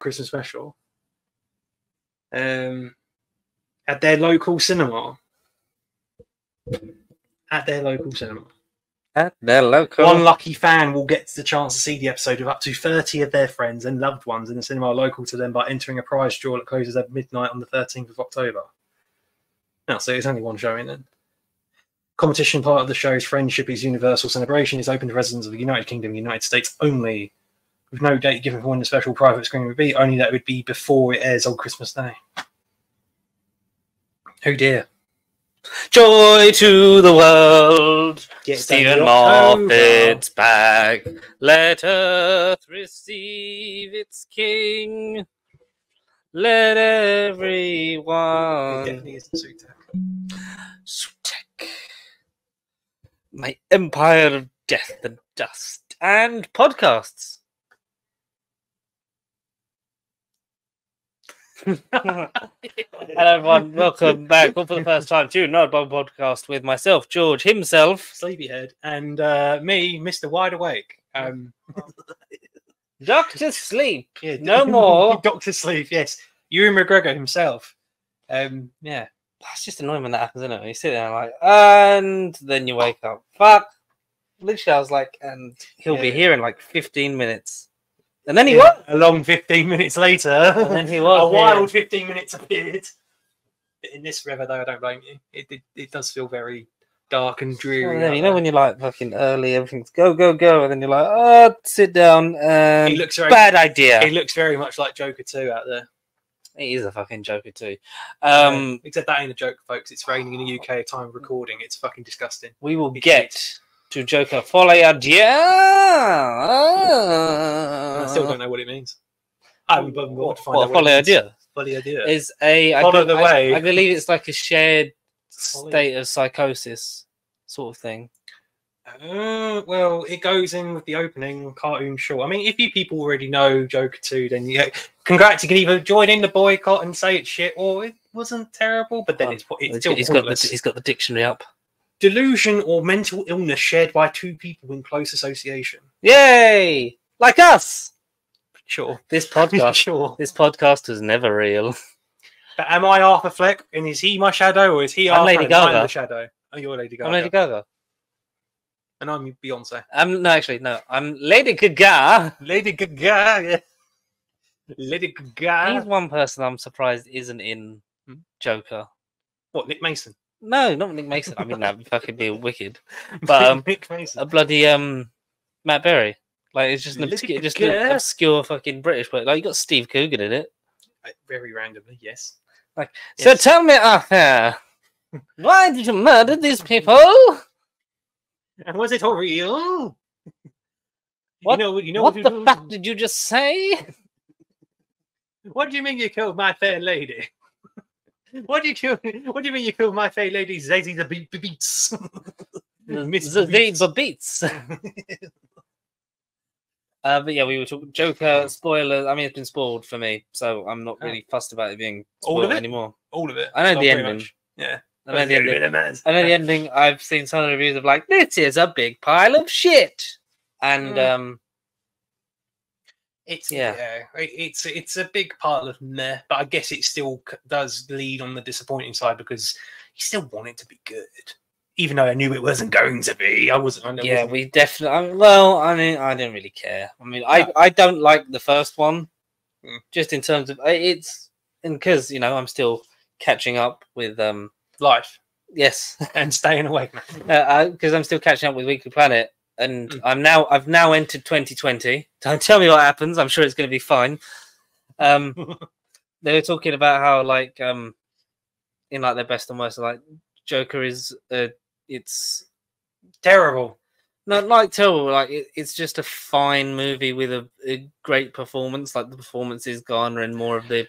Christmas special at their local cinema. At their local cinema. At their local. One lucky fan will get the chance to see the episode with up to 30 of their friends and loved ones in a cinema local to them by entering a prize draw that closes at midnight on the 13th of October. Oh, so it's only one showing then. Competition part of the show's Friendship is Universal Celebration is open to residents of the United Kingdom and United States only, with no date given for when the special private screening would be, only that it would be before it airs on Christmas Day. Oh dear. Joy to the world. Get Stephen Moffat's back. Let earth receive its king. Let everyone. It definitely is the Sutek. My empire of death and dust and podcasts. Hello everyone, welcome back or for the first time to Nerd Bomb Podcast with myself, George himself, Sleepyhead, and me, Mr. Wide Awake. Doctor Sleep, Yeah, no more. Doctor Sleep, yes. Ewan McGregor himself. Yeah. It's just annoying when that happens, isn't it? You sit there and and then you wake up. Fuck. Literally, I was like, and he'll be here in like 15 minutes. And then he was. A long 15 minutes later. And then he was. A wild 15 minutes appeared. In this forever, though, I don't blame you. It does feel very dark and dreary. You know when you're like fucking early, everything's go, go, go. And then you're like, oh, sit down. He looks very, bad idea. He looks very much like Joker 2 out there. He is a fucking Joker too. Except that ain't a joke, folks. It's raining in the UK at time of recording. It's fucking disgusting. We will get to Joker Folie à Dieu. I still don't know what it means. I haven't bothered to find out what it means. Folie à Dieu is a follow the way. I believe it's like a shared state of psychosis sort of thing. Well, it goes in with the opening cartoon short. I mean, if you people already know Joker 2, then congrats, you can either join in the boycott and say it's shit, or it wasn't terrible, but then it's still he's got the dictionary up. Delusion or mental illness shared by two people in close association. Yay! Like us! Sure. This podcast sure. This podcast was never real. But am I Arthur Fleck, and is he my shadow, or is he I'm Lady Gaga. I'm the shadow? Oh, you're Lady Gaga. I'm Lady Gaga. And I'm Beyonce. No. I'm Lady Gaga. Lady Gaga, yeah. Lady Gaga. He's one person I'm surprised isn't in Joker. What, Nick Mason? No, not Nick Mason. I mean, that'd fucking be wicked. But Nick Mason. A bloody Matt Berry. Like, it's just an obscure fucking British player. Like, you got Steve Coogan in it. Very randomly, yes. Like, yes. So tell me, Arthur, why did you murder these people? And was it all real? What, what the fuck did you just say? What do you mean you killed my fair lady? What do you mean you killed my fair lady, Zazie the Beats? The Beats. But yeah, we were talking Joker spoilers. I mean, it's been spoiled for me, so I'm not really fussed about it being spoiled anymore. All of it. I know the ending. Much. Yeah. I know the ending. I've seen some of the reviews of like, this is a big pile of shit. And it's a big pile of meh, but I guess it still does lead on the disappointing side because you still want it to be good. Even though I knew it wasn't going to be, we definitely. Well, I mean, I didn't really care. I mean, I don't like the first one, just in terms of because I'm still catching up with life. Yes, and staying awake because I'm still catching up with Weekly Planet, and I've now entered 2020. Don't tell me what happens. I'm sure it's going to be fine. They were talking about how like in like their best and worst, like Joker is it's terrible. Not like terrible, like it's just a fine movie with a great performance. Like the performance is garnering more of the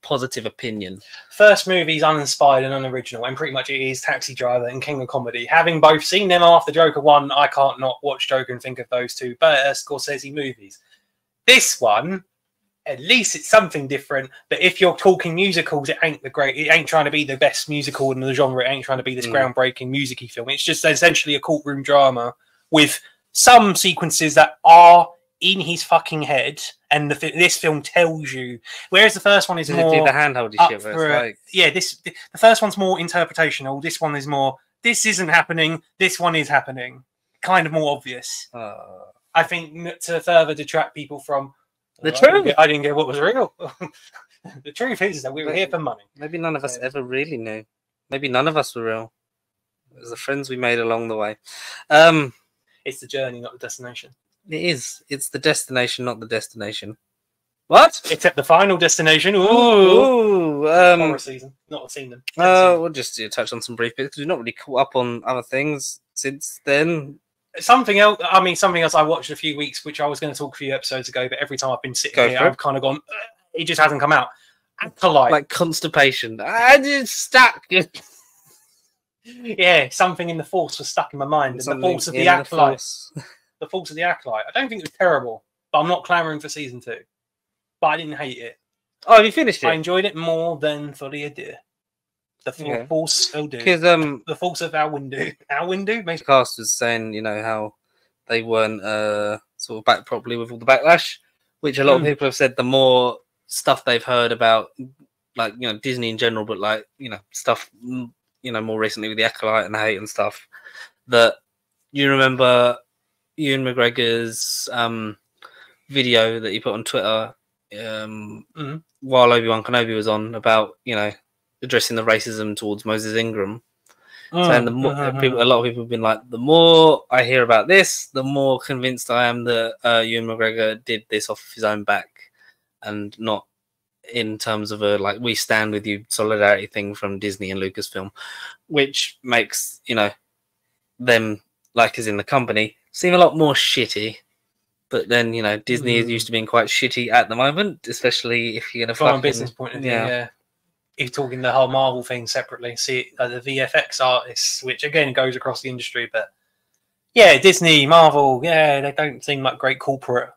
positive opinion. First movie's uninspired and unoriginal, and pretty much it is Taxi Driver and King of Comedy. Having both seen them after Joker 1, I can't not watch Joker and think of those two better Scorsese movies. This one, at least it's something different. But if you're talking musicals, it ain't trying to be the best musical in the genre. It ain't trying to be this groundbreaking music-y film. It's just essentially a courtroom drama with some sequences that are in his fucking head, and this film tells you. Whereas the first one is Does more it do the handholdy shit where it's like... the first one's more interpretational. This one is more, this isn't happening, this one is happening. Kind of more obvious. I think to further detract people from the truth. I didn't get what was real. The truth is that we were here for money. Maybe none of us ever really knew. Maybe none of us were real. It was the friends we made along the way. It's the journey, not the destination. It is. It's the destination, not the destination. What? Except the final destination. Ooh. Horror season. Not seen them. We'll just touch on some brief bits because we've not really caught up on other things since then. Something else I watched a few weeks, which I was going to talk a few episodes ago, but every time I've been sitting here, I've kind of gone, it just hasn't come out. Acolyte. Like constipation. I just stuck. Yeah, something in the Force was stuck in my mind. The Force of the Acolyte. The Force of the Acolyte. I don't think it was terrible, but I'm not clamouring for season 2. But I didn't hate it. Oh, have you finished it? I enjoyed it more than Thoria did. The Force of the Force of our Windu. Our Windu? The cast was saying, you know, how they weren't sort of back properly with all the backlash, which a lot of people have said the more stuff they've heard about, like, you know, Disney in general, but like, you know, stuff, you know, more recently with the Acolyte and the hate and stuff, that you remember Ewan McGregor's video that he put on Twitter while Obi-Wan Kenobi was on about, you know, addressing the racism towards Moses Ingram. Saying a lot of people have been like, the more I hear about this, the more convinced I am that Ewan McGregor did this off his own back and not in terms of a like we stand with you solidarity thing from Disney and Lucasfilm, which makes, you know, them, like as in the company, seem a lot more shitty. But then, you know, Disney is used to being quite shitty at the moment, especially if you're going to from a business point of view. Yeah. If you're talking the whole Marvel thing separately, see the VFX artists, which again goes across the industry, but yeah, Disney, Marvel, yeah, they don't seem like great corporate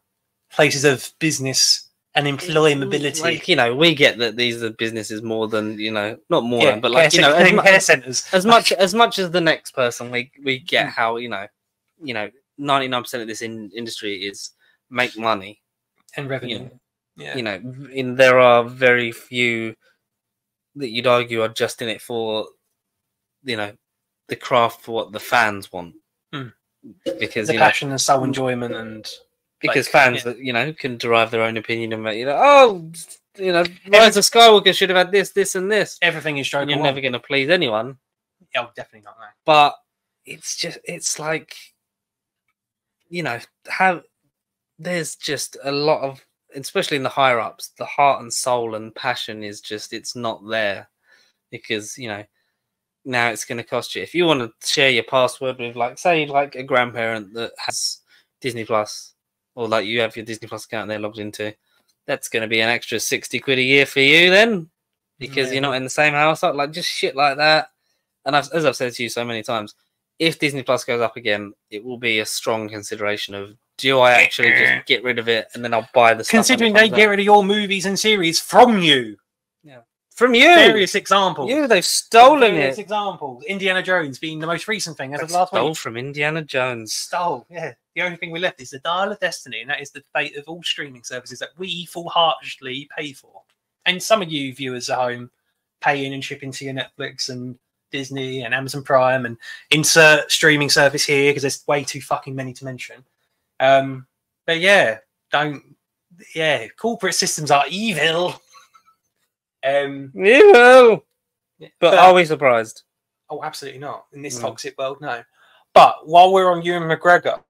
places of business and employability. Like, you know, we get that these are businesses more than, you know, not more than, but like, you know, care centers. As much as the next person, we get how, you know, 99% of this industry is make money and revenue. You know, there are very few that you'd argue are just in it for, you know, the craft for what the fans want. Because the passion and soul enjoyment, and because like, fans that, you know, can derive their own opinion and, you know, oh, you know, Rise of Skywalker should have had this and this. Everything is Joker. You're never going to please anyone. Oh, definitely not. No. But it's like, you know, there's just a lot of, especially in the higher ups, the heart and soul and passion is just, it's not there, because, you know, now it's going to cost you. If you want to share your password with, like, say, like a grandparent that has Disney Plus, or like you have your Disney Plus account and they're logged into, that's going to be an extra 60 quid a year for you then, because you're not in the same house. Like, just shit like that. And as I've said to you so many times, if Disney Plus goes up again, it will be a strong consideration of, do I actually just get rid of it and then I'll buy the stuff? Considering they get rid of your movies and series from you. Yeah. From you. Various examples. They've stolen various examples. Indiana Jones being the most recent thing as of last week. Stole from Indiana Jones. Yeah. The only thing we left is the Dial of Destiny, and that is the fate of all streaming services that we full-heartedly pay for. And some of you viewers at home pay in and ship into your Netflix and Disney and Amazon Prime and insert streaming service here because there's way too fucking many to mention. But yeah, corporate systems are evil. Evil. But are we surprised? Oh, absolutely not. In this toxic world, no. But while we're on Ewan McGregor,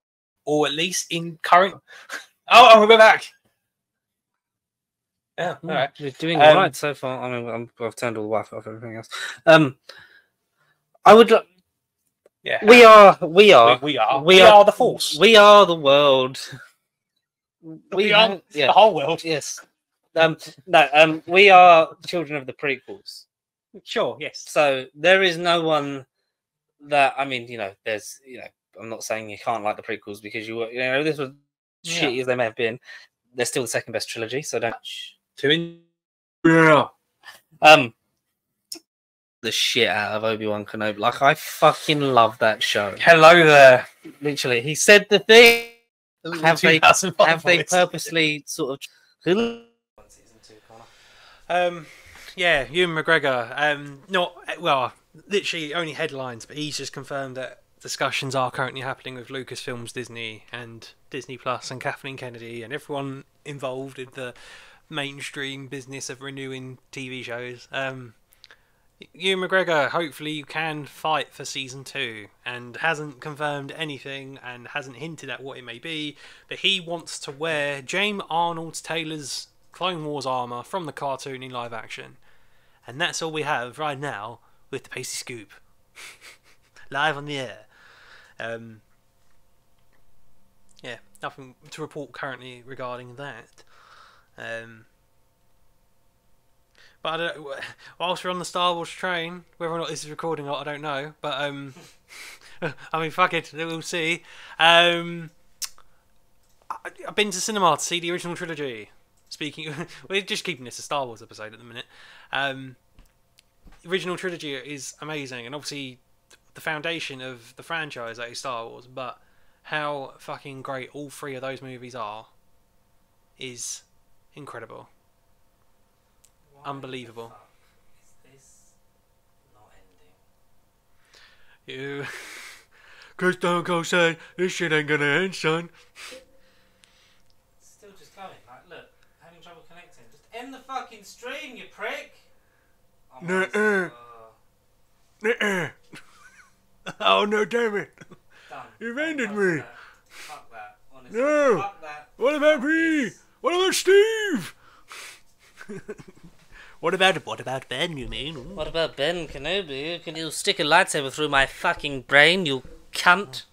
or at least in current... Oh, we're back. Yeah, all right. We're doing all right so far. I mean, I've turned all the Wi-Fi off, everything else. I would... Yeah. We are the Force. We are the world. We are the whole world. Yes. We are children of the prequels. Sure, yes. So there is no one that, I mean, you know, there's, you know, I'm not saying you can't like the prequels because you know, this was shitty as they may have been. They're still the second best trilogy, so don't. The shit out of Obi-Wan Kenobi. Like, I fucking love that show. Hello there. Literally, he said the thing Have they 2005 voice. purposely sort of? Yeah, Ewan McGregor. Not well, literally only headlines, but he's just confirmed that discussions are currently happening with Lucasfilms, Disney, and Disney Plus, and Kathleen Kennedy, and everyone involved in the mainstream business of renewing TV shows. Ewan McGregor, hopefully you can fight for season 2, and hasn't confirmed anything and hasn't hinted at what it may be, but he wants to wear James Arnold Taylor's Clone Wars armour from the cartoon in live action. And that's all we have right now with the Pacey Scoop. Live on the air. Yeah, nothing to report currently regarding that. But I don't, whilst we're on the Star Wars train, whether or not this is recording or not, I don't know. But I mean, fuck it, we'll see. I've been to cinema to see the original trilogy. Speaking, we're just keeping this a Star Wars episode at the minute. Original trilogy is amazing, and obviously the foundation of the franchise that is Star Wars. But how fucking great all 3 of those movies are is incredible. Unbelievable. Is this not ending? You, Chris Stone Cold said, "This shit ain't gonna end, son." It's still just going. Like, look, having trouble connecting. Just end the fucking stream, you prick. Nuh-uh. Nuh-uh. Oh no, damn it! Done. You've ended me. Fuck that. Honestly. No. Fuck that. What about me? What about Steve? What about Ben, you mean? What about Ben Kenobi? Can you stick a lightsaber through my fucking brain, you cunt?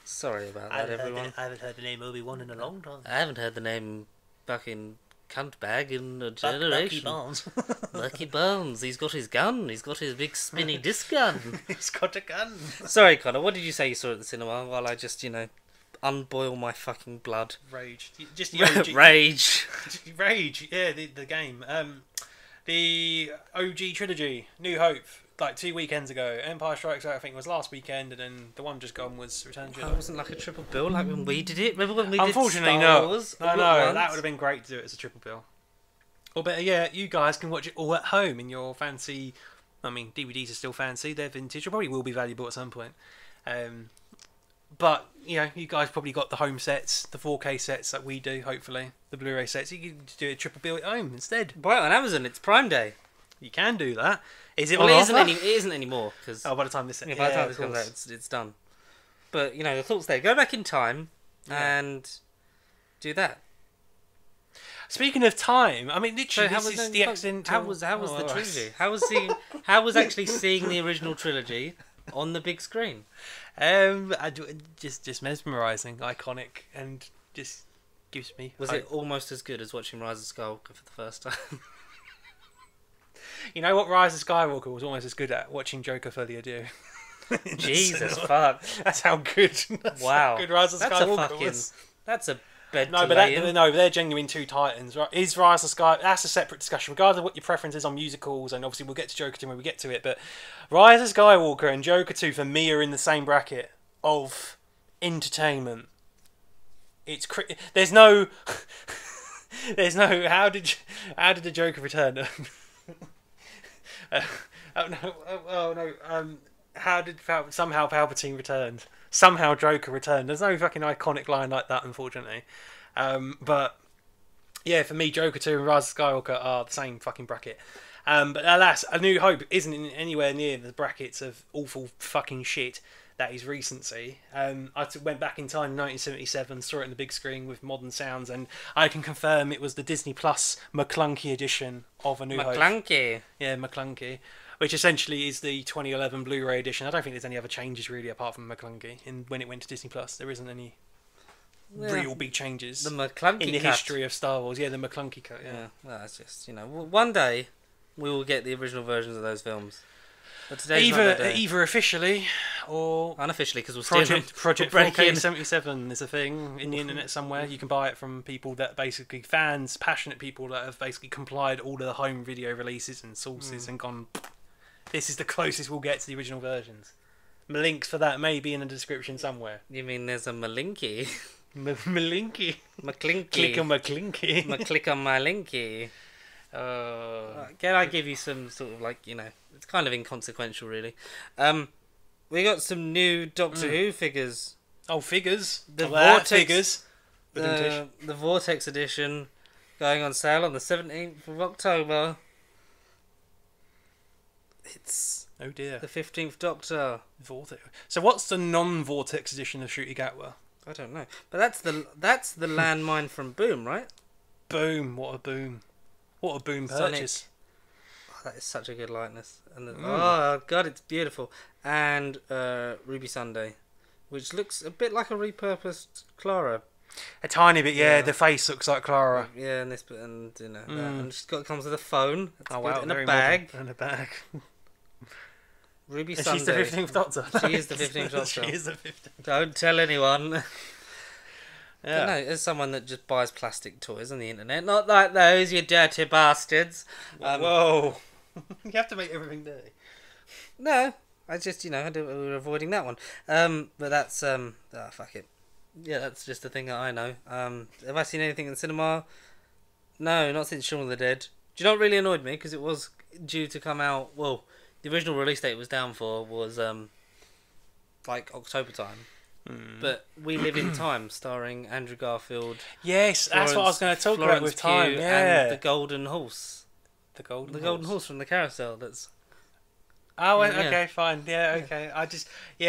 Sorry about that, everyone. I haven't heard the name Obi-Wan in a long time. I haven't heard the name fucking cunt bag in a generation. Bucky Barnes. Bucky Barnes. He's got his gun. He's got his big spinny disc gun. He's got a gun. Sorry, Connor. What did you say you saw at the cinema while I just, unboil my fucking blood? Rage. Just the OG. Rage. Rage. Yeah, the game. The OG trilogy, New Hope, like 2 weekends ago. Empire Strikes Out, I think, was last weekend, and then the one just gone was Return to It Jedi. wasn't like a triple bill like when we did it. Remember when we Unfortunately, did Star no. Wars? No, that would have been great to do it as a triple bill. Or better, yeah, you guys can watch it all at home in your fancy. I mean, DVDs are still fancy. They're vintage. They probably will be valuable at some point. But you guys probably got the home sets, the 4K sets that we do. Hopefully, the Blu-ray sets. You can do a triple bill at home instead. Buy it on Amazon. It's Prime Day. You can do that. Is it? Well, on it offer? isn't anymore because by the time this, by the time this comes out, it's done. But the thoughts there. Go back in time and do that. Speaking of time, I mean, literally, So this is the accident. How was the trilogy? How was actually seeing the original trilogy on the big screen? Just mesmerising, iconic, and just gives me. Was it almost as good as watching Rise of Skywalker for the first time? You know what Rise of Skywalker was almost as good at? Watching Joker fully do. Jesus fuck! That's how good. Wow. How good Rise of Skywalker was. That's a bed. No, but they're genuine two titans, right? Is Rise of Skywalker? That's a separate discussion, regardless of what your preference is on musicals, and obviously we'll get to Joker 2 when we get to it. But Rise of Skywalker and Joker 2 for me are in the same bracket of entertainment. It's there's no how did the Joker return? How did somehow Palpatine returned? Somehow Joker returned. There's no fucking iconic line like that, unfortunately. But yeah, for me, Joker 2 and Rise of Skywalker are the same fucking bracket. But alas, A New Hope isn't anywhere near the brackets of awful fucking shit that is recency. I went back in time in 1977, saw it on the big screen with modern sounds, and I can confirm it was the Disney Plus McClunky edition of A New Hope. McClunky? Yeah, McClunky. Which essentially is the 2011 Blu-ray edition. I don't think there's any other changes really apart from McClunky. When it went to Disney Plus, there isn't any real big changes. The McClunky in the cut. history of Star Wars. Yeah, the McClunky cut. Yeah. Well, that's just one day we will get the original versions of those films. But today's not that day. Either officially or unofficially, because Project we'll 4K77 is a thing in the internet somewhere. You can buy it from people that basically fans, passionate people that have basically complied all of the home video releases and sources and gone. This is the closest we'll get to the original versions. Links for that may be in the description somewhere. You mean there's a Malinky? Malinky. McClinky. Click on McClinky. Click on my linky. Can I give you some sort of like, it's kind of inconsequential really. We got some new Doctor Who figures. Oh, figures. The Vortex Vortex, figures. the Vortex edition going on sale on the 17th of October. It's Oh dear. the 15th Doctor. Vortex. So what's the non-Vortex edition of Shruti Gatwa? I don't know. But that's the landmine from Boom, right? Boom. What a boom. What a boom purchase. Oh, that is such a good likeness. And oh god, it's beautiful. And Ruby Sunday, which looks a bit like a repurposed Clara. A tiny bit, yeah. Yeah. The face looks like Clara. Yeah, and this, and that. And she's comes with a phone. That's Oh good, wow, and a very bag. modern. And a bag. Ruby And Sunday. she's the 15th Doctor. She is the 15th Doctor. She is the 15th. Don't tell anyone. Yeah. But no, as someone that just buys plastic toys on the internet, not like those, you dirty bastards. Whoa. You have to make everything dirty. No, I just, we were avoiding that one. But that's, fuck it. Yeah, that's just the thing that I know. Have I seen anything in the cinema? No, not since Shaun of the Dead. Do you know what really annoyed me? Because it was due to come out, well, the original release date it was down for was, like, October time. But We Live in Time, starring Andrew Garfield. Yes, that's what I was going to talk about with time. Pugh, Yeah. and the Golden Horse. The golden Horse from the carousel. That's. Oh, Yeah. okay, fine. Yeah, okay.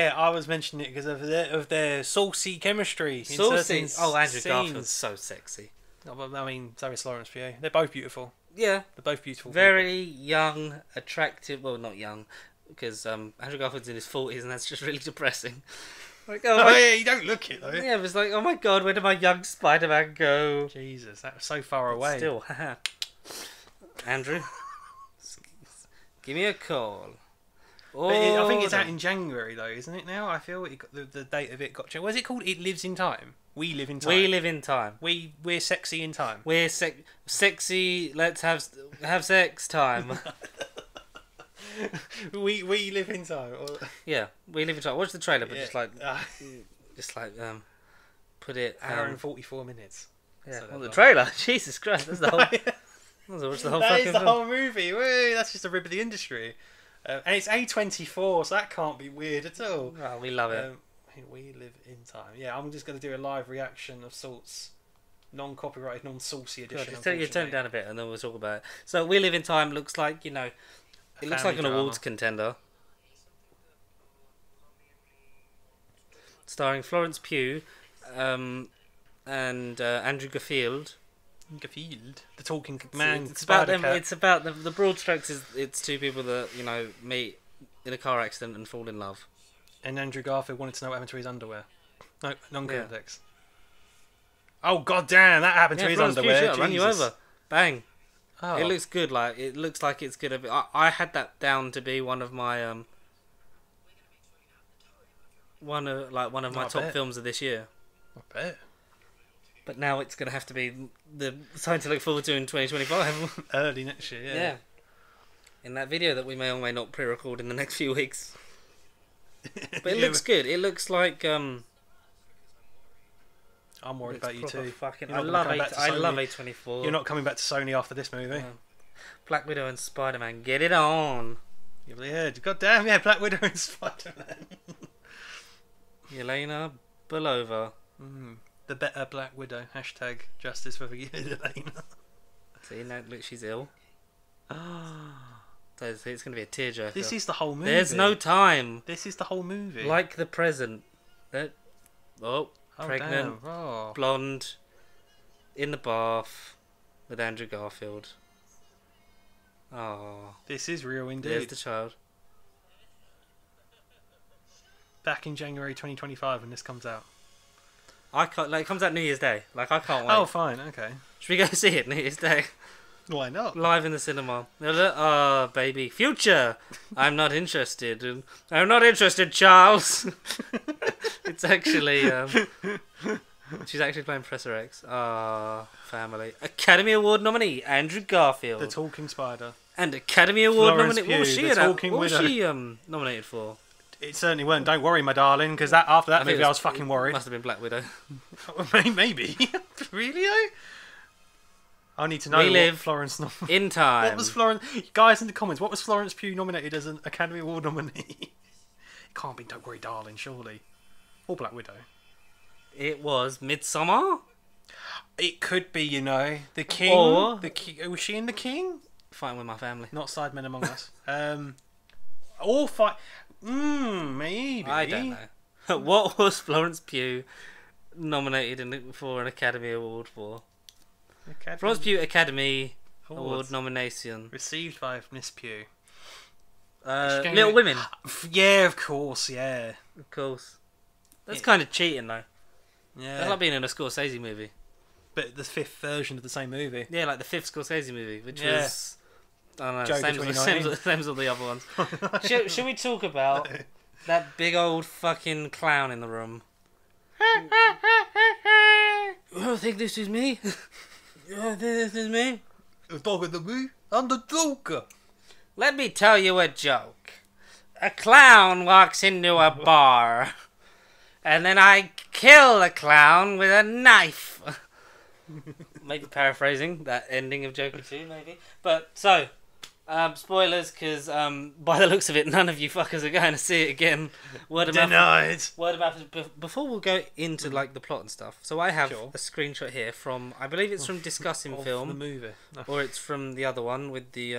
I was mentioning it because of their saucy chemistry. In Saucy. certain Oh, Andrew scenes. Garfield's so sexy. I mean, so is Florence Pugh. They're both beautiful. Yeah. They're both beautiful. Very young, attractive. Well, not young, because Andrew Garfield's in his 40s, and that's just really depressing. Like, People. Oh, yeah, you don't look it though. yeah, it was like, oh my god, where did my young Spider-Man go? Jesus, that was so far away. Still, haha. Andrew, give me a call. But I think it's out in January though, isn't it? Now I feel it got, the date of it got changed. What is it called? It Lives in Time. We live in time. We live in time. We're sexy in time. We're sexy. Let's have sex time. we live in time. Yeah, we live in time. Watch the trailer, but Yeah. just like put it. Hour and 44 minutes. Yeah, So well, the that's trailer. Jesus Christ, that's the whole. Watch the whole That fucking is the film. whole movie. Woo, that's just a rib of the industry. And it's A24, so that can't be weird at all. Oh, we love it. We live in time. Yeah, I'm just going to do a live reaction of sorts. Non-copyrighted, non-saucy God, edition. just tell you tone it down a bit, and then we'll talk about it. So, We Live in Time looks like it looks like an family awards drama. contender, starring Florence Pugh, and Andrew Garfield. Garfield, the talking man. It's about them. Spider-Cat. It's about the broad strokes. It's two people that meet in a car accident and fall in love. And Andrew Garfield wanted to know what happened to his underwear. No, non-context. Oh god damn, that happened to his Florence Pugh, underwear. shit, I'll run you Jesus. over. Bang. Oh. It looks good. Like it looks like it's gonna be. I had that down to be one of my one of my I top bet. films of this year. I bet. But now it's gonna have to be something to look forward to in 2025. Early next year, yeah. In that video that we may or may not pre-record in the next few weeks. But it Yeah, looks good. It looks like I'm worried it's about you proper too. fucking. You're I not love gonna come back to I love Sony. A24. You're not coming back to Sony after this movie. Yeah. Black Widow and Spider-Man, get it on. Yeah, god damn, yeah, Black Widow and Spider-Man. Yelena Belova. The better Black Widow. Hashtag justice for Elena. See, now look, she's ill. So it's going to be a tearjerker. This is the whole movie. There's no time. This is the whole movie. Like the present. Oh, pregnant, Damn. Oh. blonde, in the bath with Andrew Garfield. Oh, This is real there's indeed. the child. Back in January 2025 when this comes out. I can't. Like, it comes out New Year's Day. Like, I can't wait. Oh, fine, okay. Should we go see it New Year's Day? Why not? Live in the cinema. Oh, baby. Future! I'm not interested. I'm not interested, Charles! It's actually... she's actually playing Professor X. Ah, family. Academy Award nominee, Andrew Garfield. The Talking Spider. And Academy Award Florence nominee... What was Pugh, she, the at, Talking what was Widow. she nominated for? It certainly weren't. Don't worry, my darling, because after that movie, I was fucking worried. Must have been Black Widow. Maybe. Really, though? I need to know Live what Florence... in time. What was Florence... Guys, in the comments, what was Florence Pugh nominated as an Academy Award nominee? It can't be Don't Worry, Darling, surely. Or Black Widow. It was Midsummer. It could be, you know. The King. Or... Was she in The King? Fighting with My Family. Not Sidemen Among Us. Or fight... maybe. I don't know. What was Florence Pugh nominated for an Academy Award for? Florence Pugh Academy Award nomination. Received by Miss Pugh. Little Women. Yeah, of course, yeah. Of course. That's kind of cheating, though. Yeah. That's like being in a Scorsese movie. But the 5th version of the same movie. Yeah, like the 5th Scorsese movie, which was... I don't know, Joker same as all the other ones. should we talk about that big old fucking clown in the room? You think this is me? You think this is me? You're talking to me? I'm the Joker. Let me tell you a joke. A clown walks into a bar, and then I kill the clown with a knife. Maybe paraphrasing that ending of Joker 2, maybe. But, so, spoilers, because by the looks of it, none of you fuckers are going to see it again. Denied. Word of mouth. Before we'll go into like the plot and stuff, so I have a screenshot here from, I believe it's from Discussing Film. The movie. Or it's from the other one with the,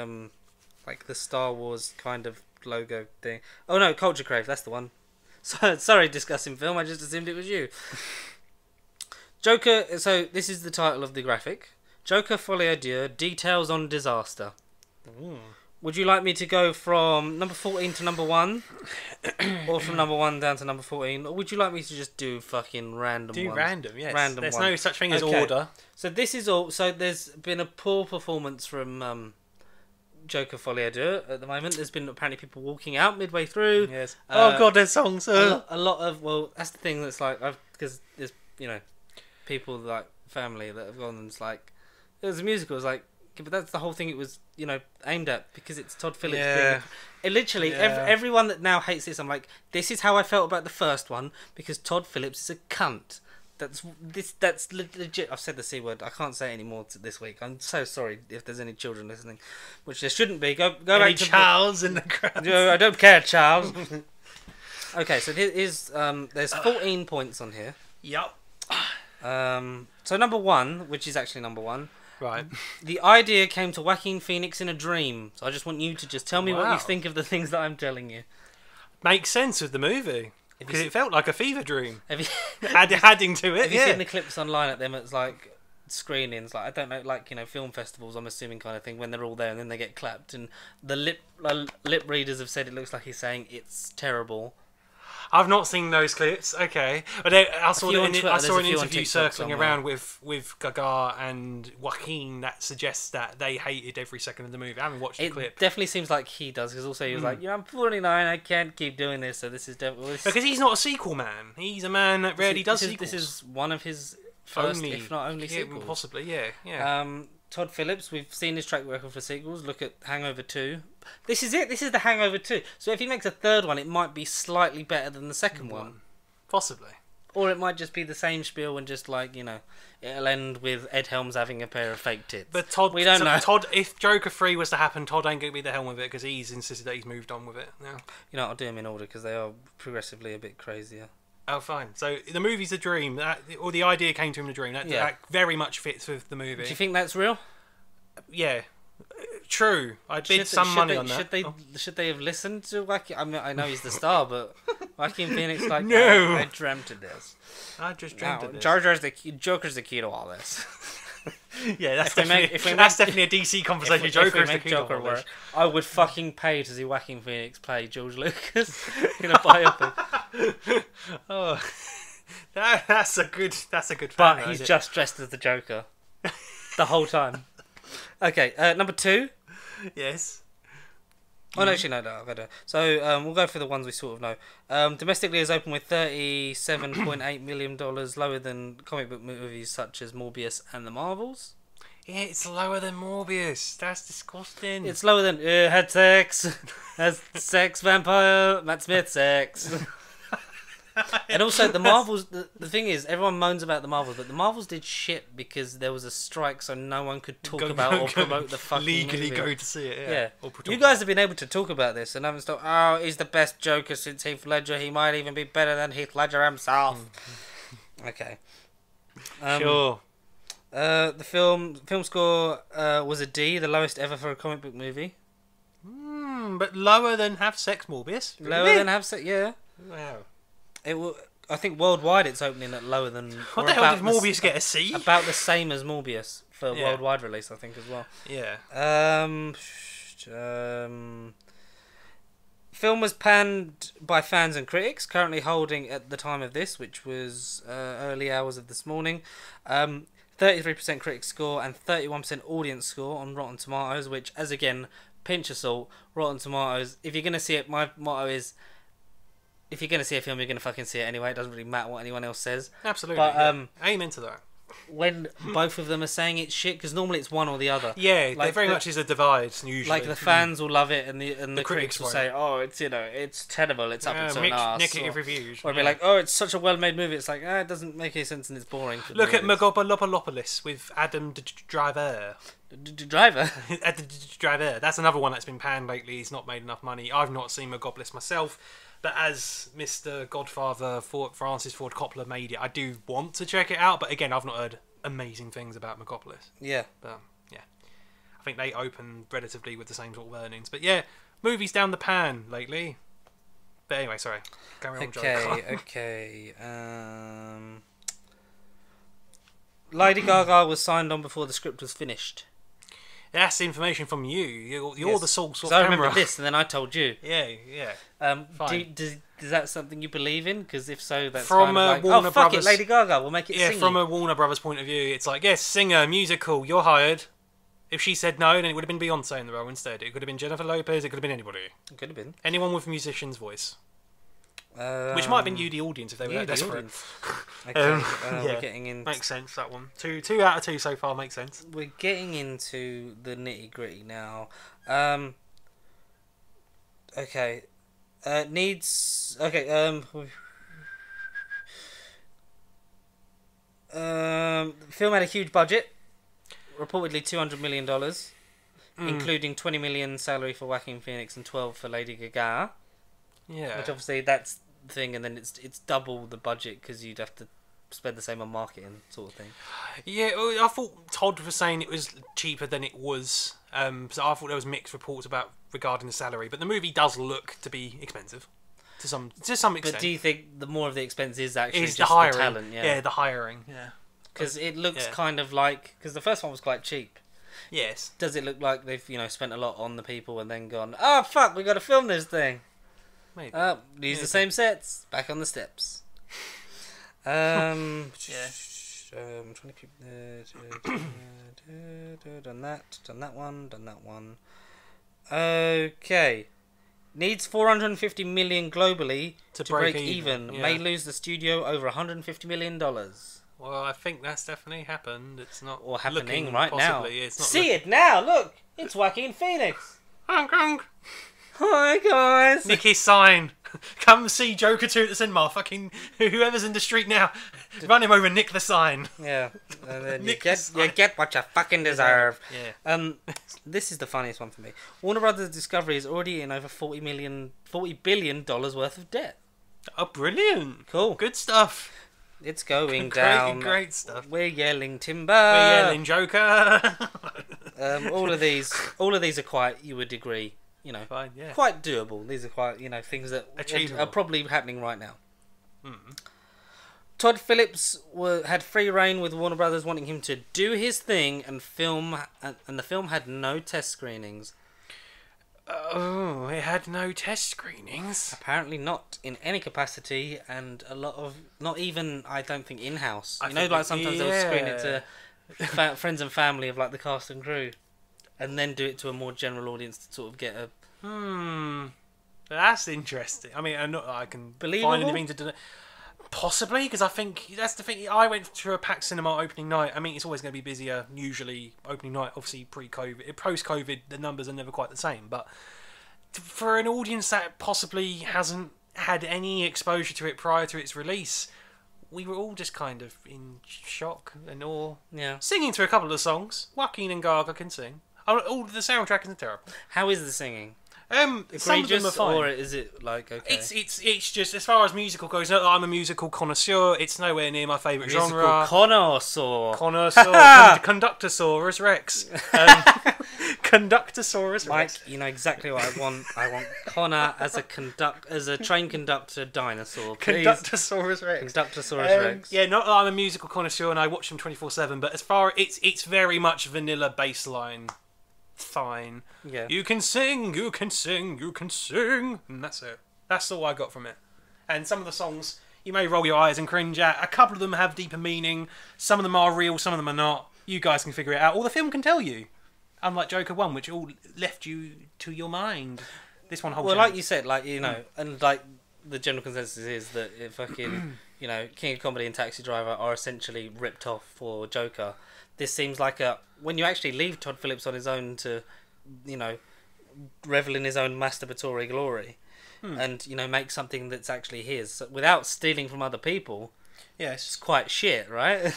like the Star Wars kind of logo thing. Oh no, Culture Crave, that's the one. Sorry, Discussing Film, I just assumed it was you. Joker, so this is the title of the graphic. Joker Folie à Deux, Details on Disaster. Ooh. Would you like me to go from number 14 to number 1? Or from number 1 down to number 14? Or would you like me to just do fucking random ones? Random, yes. Random There's ones. no such thing as order. So this is all... So there's been a poor performance from Joker Folie à Deux at the moment. There's been apparently people walking out midway through. Yes. Oh god, there's songs. A lot of... Well, that's the thing that's like... Because there's, you know, people like family that have gone and it's like... It was a musical. It was like... But that's the whole thing it was, you know, aimed at, because it's Todd Phillips. Yeah. It literally, everyone that now hates this, I'm like, this is how I felt about the first one, because Todd Phillips is a cunt. That's legit. I've said the C word. I can't say it anymore this week. I'm so sorry if there's any children listening, which there shouldn't be. Go back to Charles in the crowd. I don't care, Charles. Okay, so there's 14 points on here. Yep. So number 1, which is actually number 1. Right. The idea came to Joaquin Phoenix in a dream. So I just want you to just tell me what you think of the things that I'm telling you. Makes sense with the movie. Because it felt like a fever dream. Have you adding to it, Have you seen the clips online at them? It's like screenings, like I don't know, like, you know, film festivals, I'm assuming, kind of thing, when they're all there and then they get clapped, and the lip readers have said it looks like he's saying it's terrible. I've not seen those clips. Okay, but I saw an interview circling around with Gaga and Joaquin that suggests that they hated every second of the movie. I haven't watched the clip. It definitely seems like he does, because also he was like, I'm 49, I can't keep doing this, so this is definitely... Because he's not a sequel man. He's a man that rarely does sequels. This is one of his first, if not only, sequels. Possibly, yeah. Todd Phillips, we've seen his track record for sequels. Look at Hangover 2. This is it. This is the Hangover 2. So if he makes a third one, it might be slightly better than the second one. Possibly. Or it might just be the same spiel and just, like, you know, it'll end with Ed Helms having a pair of fake tits. But Todd, we don't know. Todd, if Joker 3 was to happen, Todd ain't going to be the helm with it, because he's insisted that he's moved on with it now. You know, I'll do them in order because they are progressively a bit crazier. Oh, fine. So the movie's a dream, or the idea came to him in a dream. That very much fits with the movie. Do you think that's real? Yeah. True. I'd bid some money on that. Should they have listened to Joaquin? I mean, I know he's the star, but Joaquin Phoenix, like, no. I dreamt of this. I just dreamt of this. Joker's the key to all this. Yeah, that's definitely a DC conversation. Joker's the key to all this. I would fucking pay to see Joaquin Phoenix play George Lucas in a biopic. Oh, that's a good. But he's just dressed as the Joker the whole time. Okay, number 2. Yes. Oh, no, actually, no, I got to. So, we'll go for the ones we sort of know. Domestically, has opened with $37.8 million, lower than comic book movies such as Morbius and The Marvels. It's lower than Morbius. That's disgusting. It's lower than had sex, has sex, vampire, Matt Smith sex. And also the Marvels. The thing is, everyone moans about the Marvels, but the Marvels did shit because there was a strike, so no one could talk about or promote the fucking legally movie. go to see it. Yeah. Or You guys have been able to talk about this and haven't stopped. Oh, he's the best Joker since Heath Ledger. He might even be better than Heath Ledger himself. Okay. Sure. The film score was a D, the lowest ever for a comic book movie. But lower than Have Sex Morbius. Lower than Have Sex, yeah. Wow. I think worldwide it's opening at lower than. What the hell did Morbius get a C? About the same as Morbius for worldwide release, I think as well. Yeah. Film was panned by fans and critics. Currently holding at the time of this, which was early hours of this morning, 33% critic score and 31% audience score on Rotten Tomatoes. Which, as again, pinch of salt. Rotten Tomatoes. If you're gonna see it, my motto is: if you're going to see a film, you're going to fucking see it anyway. It doesn't really matter what anyone else says. Absolutely. But aim into that. When both of them are saying it's shit, because normally it's one or the other. Yeah, like there very much is a divide usually. Like the fans will love it, and the critics will say, "Oh, it's terrible. It's up its own arse." Negative reviews. Or be like, "Oh, it's such a well-made movie." It's like, it doesn't make any sense and it's boring. Look at Megalopolis with Adam Driver. Driver. Driver. That's another one that's been panned lately. He's not made enough money. I've not seen Megalopolis myself. But as Mr. Godfather Francis Ford Coppola made it, I do want to check it out. But again, I've not heard amazing things about Megalopolis. Yeah. But yeah, I think they open relatively with the same sort of earnings. But yeah, movies down the pan lately. But anyway, sorry. Carry on, Okay. Lady Gaga was signed on before the script was finished. That's information from you. You're the source of camera. I remember this, and then I told you. Yeah. Is that something you believe in? Because if so, that's from kind of like, Warner fuck Brothers. it, Lady Gaga, we'll make it singing. From a Warner Brothers point of view, it's like, yes, singer, musical, you're hired. If she said no, then it would have been Beyonce in the role instead. It could have been Jennifer Lopez. It could have been anybody. It could have been anyone with a musician's voice. Which might have been you, the audience, if they were that desperate. Okay, we're getting in. Makes sense, that one. Two out of two so far makes sense. We're getting into the nitty gritty now. Okay. Needs. Okay. The film had a huge budget, reportedly $200 million, including $20 million salary for Joaquin Phoenix and 12 for Lady Gaga. Yeah. Which obviously that's the thing, and then it's double the budget because you'd have to spend the same on marketing, sort of thing. Yeah, I thought Todd was saying it was cheaper than it was. So I thought there was mixed reports regarding the salary, but the movie does look to be expensive to some extent. But do you think the more of the expense is actually just the hiring? The talent? Yeah, the hiring. Yeah, because it looks kind of like, because the first one was quite cheap. Yes. Does it look like they've spent a lot on the people and then gone, oh fuck, we got to film this thing? Maybe. Use the same sets. Back on the steps. I'm trying to keep done that one. Okay. Needs 450 million globally to break even. Yeah. May lose the studio over $150 million. Well, I think that's definitely happened. It's not or happening right now. It's not See it now. Look, it's Joaquin Phoenix. Hong Kong. Hi guys. Nicky's sign. Come see Joker 2 at the cinema. Fucking whoever's in the street now, run him over, nick the sign. Yeah, and then you get what you fucking deserve. Yeah. This is the funniest one for me. Warner Brothers Discovery is already in over $40 billion worth of debt. Oh, brilliant! Cool, good stuff. It's going down. Great stuff. We're yelling timber. We're yelling Joker. All of these are quite, you would agree. Fine, yeah. Quite doable. These are quite, things that are probably happening right now. Todd Phillips had free reign with Warner Brothers wanting him to do his thing and film, and the film had no test screenings. Oh, it had no test screenings? Apparently not in any capacity, and a lot of, not even, I don't think, in-house. Sometimes they'll screen it to friends and family of the cast and crew. And then do it to a more general audience to sort of get a... That's interesting. I mean, I can believable? find anything to do. Possibly, because I think that's the thing. I went to a packed cinema opening night. I mean, it's always going to be busier, usually, opening night, obviously, pre-COVID. Post-COVID, the numbers are never quite the same. But for an audience that possibly hasn't had any exposure to it prior to its release, we were all just kind of in shock and awe. Yeah. Singing through a couple of songs. Joaquin and Gaga can sing. All the soundtrack isn't terrible. How is the singing? Some of them are Egregious, fine. or is it like okay? It's just, as far as musical goes, not that I'm a musical connoisseur, it's nowhere near my favourite musical genre. connoisseur. Conductosaurus Rex. Conductosaurus Mike, Rex. you know exactly what I want. I want Connor as a train conductor dinosaur. Please. Conductosaurus Rex. Conductosaurus Rex. Yeah, not that I'm a musical connoisseur and I watch them 24/7, but as far it's very much vanilla bassline. Fine. Yeah. You can sing, you can sing, you can sing. And that's it. That's all I got from it. And some of the songs, you may roll your eyes and cringe at. A couple of them have deeper meaning. Some of them are real, some of them are not. You guys can figure it out. Or the film can tell you. Unlike Joker 1, which all left you to your mind. This one holds Well, out. like you said, like, you know, and like the general consensus is that it fucking, you know, King of Comedy and Taxi Driver are essentially ripped off for Joker. This seems like when you actually leave Todd Phillips on his own to, you know, revel in his own masturbatory glory, and, you know, make something that's actually his without stealing from other people. Yes. It's quite shit, right?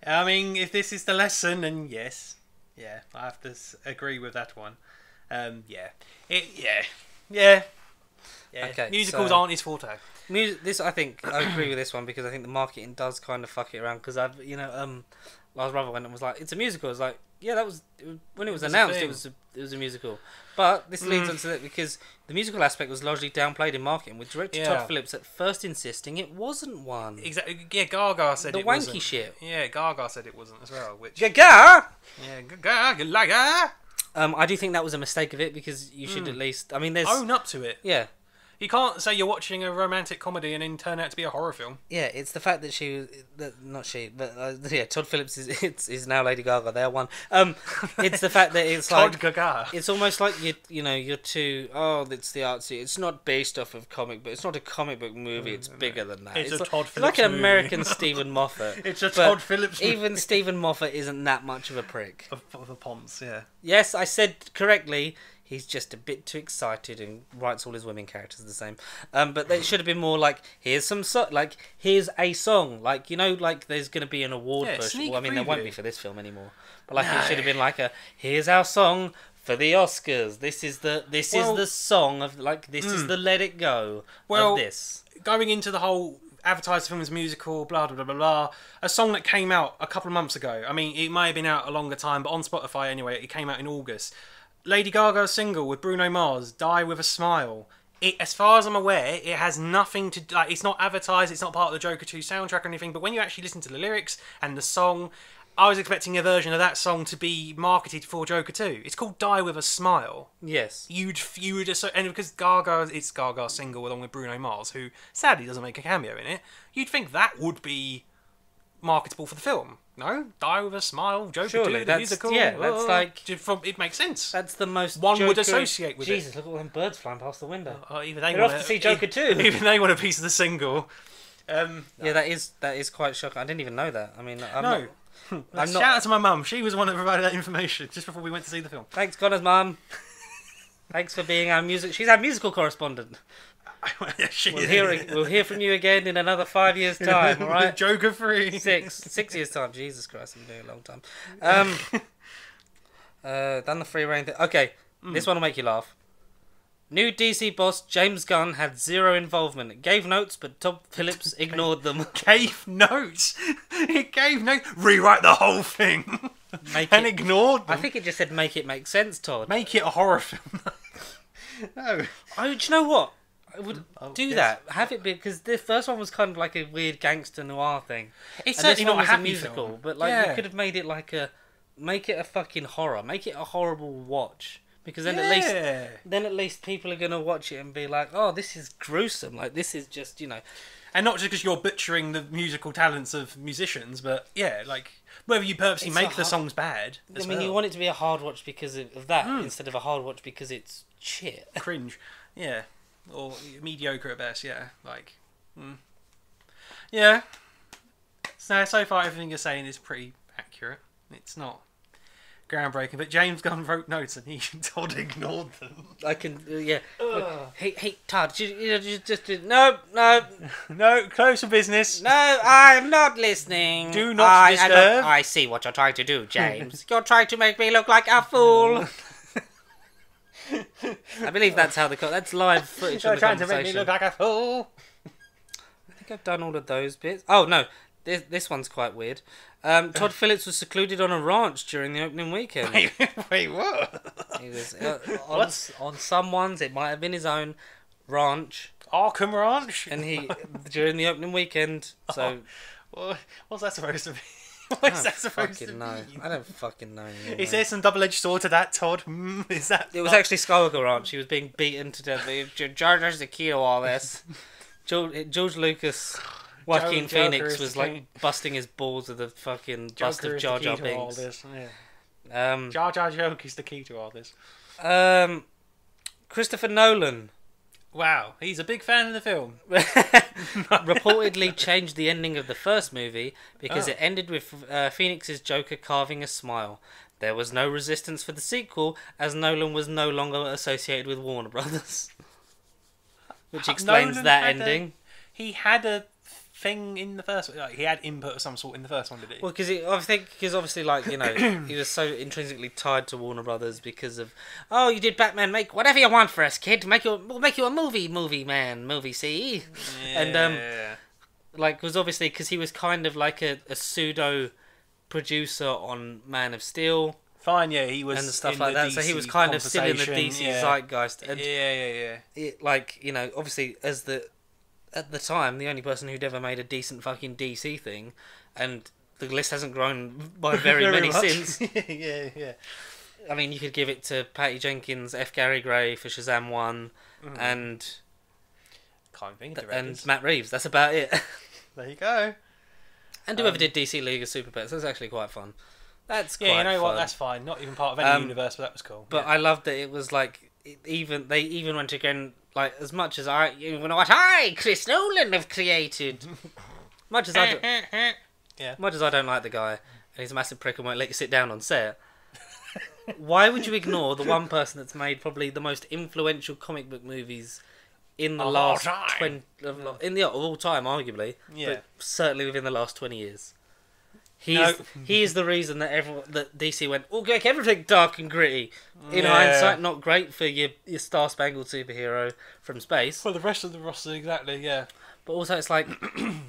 I mean, if this is the lesson, then yes. Yeah, I have to agree with that one. Yeah. Okay, Musicals so- aren't his forte. This, I think, I agree with this one because I think the marketing does kind of fuck it around. Because I've, you know, Lars Brother went and was like, "It's a musical." I was like, "Yeah, that was when it was announced. It was a musical." But this leads on to that because the musical aspect was largely downplayed in marketing, with director Todd Phillips at first insisting it wasn't one. Exactly. Yeah, Gaga said The it wanky wasn't. shit. Yeah, Gaga said it wasn't as well. Which Gaga. yeah, Gaga. I do think that was a mistake of it because you should at least. I mean, there's Own up to it. yeah. You can't say you're watching a romantic comedy and then turn out to be a horror film. Yeah, it's the fact that Todd Phillips is now Lady Gaga. They're one. It's the fact that it's Todd like Gaga. it's almost like you're too. Oh, it's the artsy. It's not based off of comic, but it's not a comic book movie. It's bigger than that. It's a like, Todd it's like Phillips an movie. American Stephen Moffat. It's a but Todd Phillips movie. Even Stephen Moffat isn't that much of a prick. Of the Ponce, yeah. Yes, I said correctly. He's just a bit too excited and writes all his women characters the same. But it should have been more like, here's a song. Like, you know, like there's going to be an award push. sneak Well, I mean, there won't preview. be for this film anymore. But like, it should have been like here's our song for the Oscars. This is the song of this is the Let It Go of this. Going into the whole advertised film as musical, blah, blah, blah, blah, blah. A song that came out a couple of months ago. I mean, it may have been out a longer time, but on Spotify anyway, it came out in August. Lady Gaga's single with Bruno Mars, Die With A Smile. As far as I'm aware, it has nothing to... Like, it's not advertised, it's not part of the Joker 2 soundtrack or anything, but when you actually listen to the lyrics and the song, I was expecting a version of that song to be marketed for Joker 2. It's called Die With A Smile. Yes. And because it's Gaga's single along with Bruno Mars, who sadly doesn't make a cameo in it, you'd think that would be marketable for the film. No? Die With A Smile, Joker 2, the musical. Yeah, that's like... It makes sense. That's the most One would Joker-y- associate with Jesus, look at all them birds flying past the window. Even they They're want off to see Joker 2. Even they want a piece of the single. Yeah, that is quite shocking. I didn't even know that. I mean, No. Shout out to my mum. She was the one that provided that information just before we went to see the film. Thanks, Connor's mum. Thanks for being our music. She's our musical correspondent. We'll hear from you again in another 5 years' time. All right. Joker 3. 6 years' time. Jesus Christ, I'm doing a long time. Done the free reign thing. Okay, this one will make you laugh. New DC boss James Gunn had zero involvement. Gave notes, but Todd Phillips ignored them. Gave notes. It gave notes. Rewrite the whole thing. Ignored them. I think it just said make it make sense, Todd. Make it a horror film. No. Oh, do you know what? I would that. Have it be, because the first one was kind of like a weird gangster noir thing. It's and this certainly one not a was happy musical, film. but you could have made it make it a fucking horror. Make it a horrible watch. Because then at least people are gonna watch it and be like, oh, this is gruesome. Like, this is just, you know. And not just because you're butchering the musical talents of musicians, but whether you purposely make the songs bad. I mean, you want it to be a hard watch because of that instead of a hard watch because it's shit. Cringe, yeah, or mediocre at best, yeah. Yeah. So far, everything you're saying is pretty accurate. It's not groundbreaking, but James Gunn wrote notes and Todd ignored them. I can, yeah. Hey, Todd, you just no. No, close for business. No, I'm not listening. Do not disturb. I see what you're trying to do, James. You're trying to make me look like a fool. I believe that's how that's live footage You're of the trying to conversation. make me look like a fool. I think I've done all of those bits. Oh no, this one's quite weird. Todd Phillips was secluded on a ranch during the opening weekend. Wait, what? He was on someone's. It might have been his own ranch. Arkham Ranch? And he during the opening weekend. So, what's that supposed to be? What's that supposed to mean? I don't fucking know. Anymore. Is there some double-edged sword to that, Todd? Is that? It was actually Skywalker Ranch. He was being beaten to death. George's the key to all this. George Lucas, Joaquin Phoenix was like busting his balls with a fucking bust of Jar Jar Binks. Jar Jar joke is the key to all this. Christopher Nolan. Wow, he's a big fan of the film. Reportedly changed the ending of the first movie because it ended with Phoenix's Joker carving a smile. There was no resistance for the sequel as Nolan was no longer associated with Warner Brothers. Which explains Nolan that ending. He had a thing in the first one. Like, he had input of some sort in the first one, did he? Well, because obviously, like, you know, he was so intrinsically tied to Warner Brothers because of, oh, you did Batman, make whatever you want for us, kid. We'll make you a movie, see? Yeah. And like, was obviously because he was kind of like a pseudo producer on Man of Steel. Fine, yeah, he was and stuff in like the that. DC So he was kind of still in the DC zeitgeist. And yeah. It, like, you know, obviously at the time, the only person who'd ever made a decent fucking DC thing, and the list hasn't grown by very many much. since. yeah. I mean, you could give it to Patty Jenkins, F. Gary Gray for Shazam 1, and can't think of directors. And Matt Reeves. That's about it. There you go. And whoever did DC League of Super Pets, that's actually quite fun. That's quite you know fun. what? That's fine. Not even part of any universe, but that was cool. But I loved that it was like they even went again. Like, as much as I, Chris Nolan, have created. much as I don't like the guy, and he's a massive prick and won't let you sit down on set. Why would you ignore the one person that's made probably the most influential comic book movies in the last 20 of all time, arguably, but certainly within the last 20 years? He is the reason that DC went, oh, make everything dark and gritty. In hindsight, not great for your star-spangled superhero from space. Well, the rest of the roster, exactly, yeah. But also, it's like,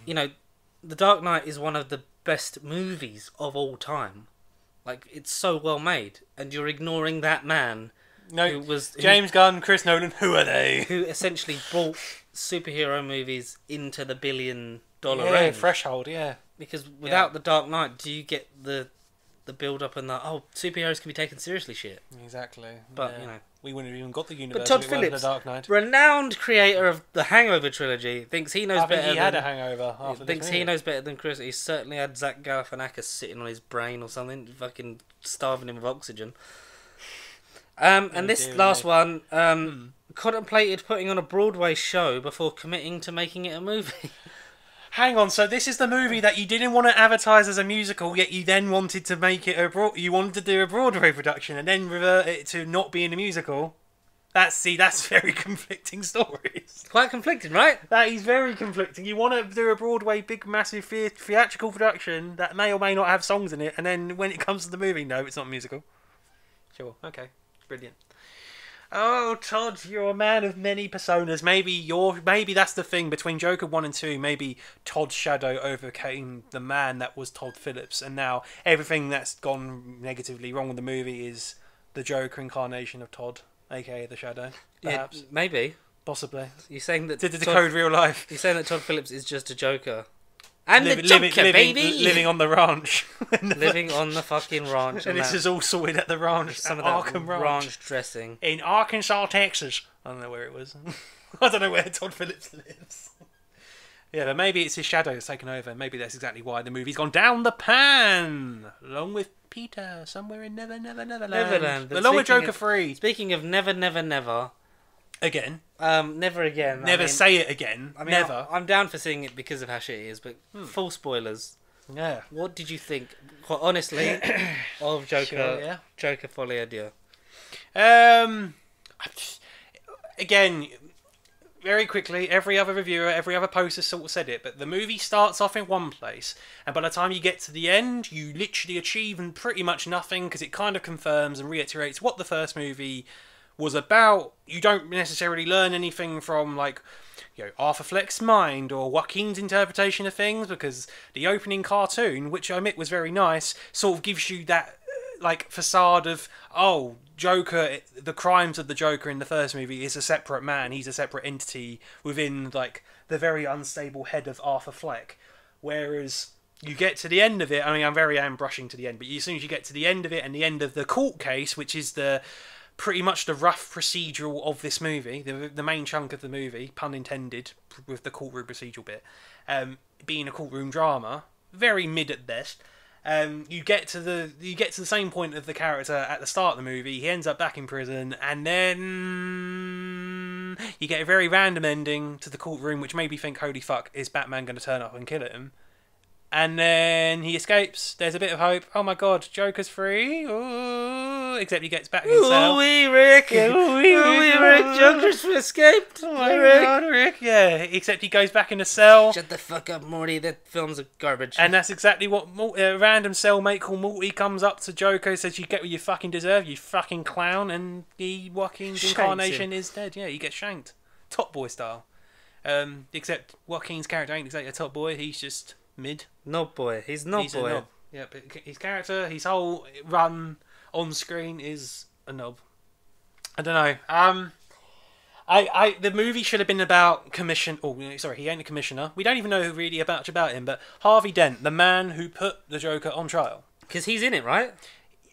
you know, The Dark Knight is one of the best movies of all time. Like, it's so well made, and you're ignoring that man. No, James Gunn, Chris Nolan. Who are they? Who essentially brought superhero movies into the $1 billion range. Threshold, yeah. Because without The Dark Knight, do you get the build up and the superheroes can be taken seriously shit? Exactly. But you know, we wouldn't have even got the universe. But Todd Phillips, The Dark Knight, renowned creator of the Hangover trilogy, thinks he knows better. He had a hangover. Thinks he knows better than Chris. He certainly had Zach Galifianakis sitting on his brain or something, fucking starving him of oxygen. And this last one, contemplated putting on a Broadway show before committing to making it a movie. Hang on, so this is the movie that you didn't want to advertise as a musical, yet you then wanted to make it you wanted to do a Broadway production and then revert it to not being a musical. That's very conflicting stories. Quite conflicting, right? That is very conflicting. You want to do a Broadway big massive theatrical production that may or may not have songs in it, and then when it comes to the movie, no, it's not a musical. Sure, okay, brilliant. Oh, Todd, you're a man of many personas. Maybe that's the thing between Joker 1 and 2. Maybe Todd's shadow overcame the man that was Todd Phillips, and now everything that's gone negatively wrong with the movie is the Joker incarnation of Todd, aka the Shadow. Perhaps, maybe, possibly. You're saying that to decode real life. You're saying that Todd Phillips is just a Joker. I'm the Joker, baby! Living on the ranch. Living on the fucking ranch. And this is all sorted at the ranch. Some of Arkham that ranch dressing. In Arkansas, Texas. I don't know where it was. I don't know where Todd Phillips lives. Yeah, but maybe it's his shadow that's taken over. Maybe that's exactly why the movie's gone down the pan. Along with Peter, somewhere in Neverland. Along with Joker 3. Speaking of Never. Again. Never again. Never say it again. I mean, Never. I'm down for seeing it because of how shit it is, but full spoilers. Yeah. What did you think, quite honestly, of Joker? Sure, yeah. Joker Folie à Deux. Again, very quickly, every other reviewer, every other poster sort of said it, but the movie starts off in one place, and by the time you get to the end, you literally achieve pretty much nothing, because it kind of confirms and reiterates what the first movie was about. You don't necessarily learn anything from, like, you know, Arthur Fleck's mind or Joaquin's interpretation of things, because the opening cartoon, which I admit was very nice, sort of gives you that like facade of, oh, Joker, the crimes of the Joker in the first movie is a separate man. He's a separate entity within like the very unstable head of Arthur Fleck. Whereas you get to the end of it, I mean, I'm brushing to the end, but as soon as you get to the end of it and the end of the court case, which is the pretty much the rough procedural of this movie, the main chunk of the movie, pun intended, with the courtroom procedural bit, being a courtroom drama, very mid at best. You get to the same point of the character at the start of the movie. He ends up back in prison, and then you get a very random ending to the courtroom, which made me think, "Holy fuck, is Batman going to turn up and kill him?" And then he escapes. There's a bit of hope. Oh my god, Joker's free. Ooh, except he gets back in cell. Ooh-wee, Rick. Ooh-wee, Rick. Joker's escaped. Oh my god, Rick. Yeah, except he goes back in the cell. Shut the fuck up, Morty. That film's a garbage. And that's exactly what a random cellmate called Morty comes up to Joker, says, "You get what you fucking deserve, you fucking clown." And Joaquin's incarnation is dead. Yeah, he gets shanked. Top Boy style. Except Joaquin's character ain't exactly a top boy. He's just mid. Knob boy. He's knob boy. Yeah, but his character, his whole run on screen is a knob. I don't know. The movie should have been about he ain't a commissioner. We don't even know really much about him, but Harvey Dent, the man who put the Joker on trial. Because he's in it, right?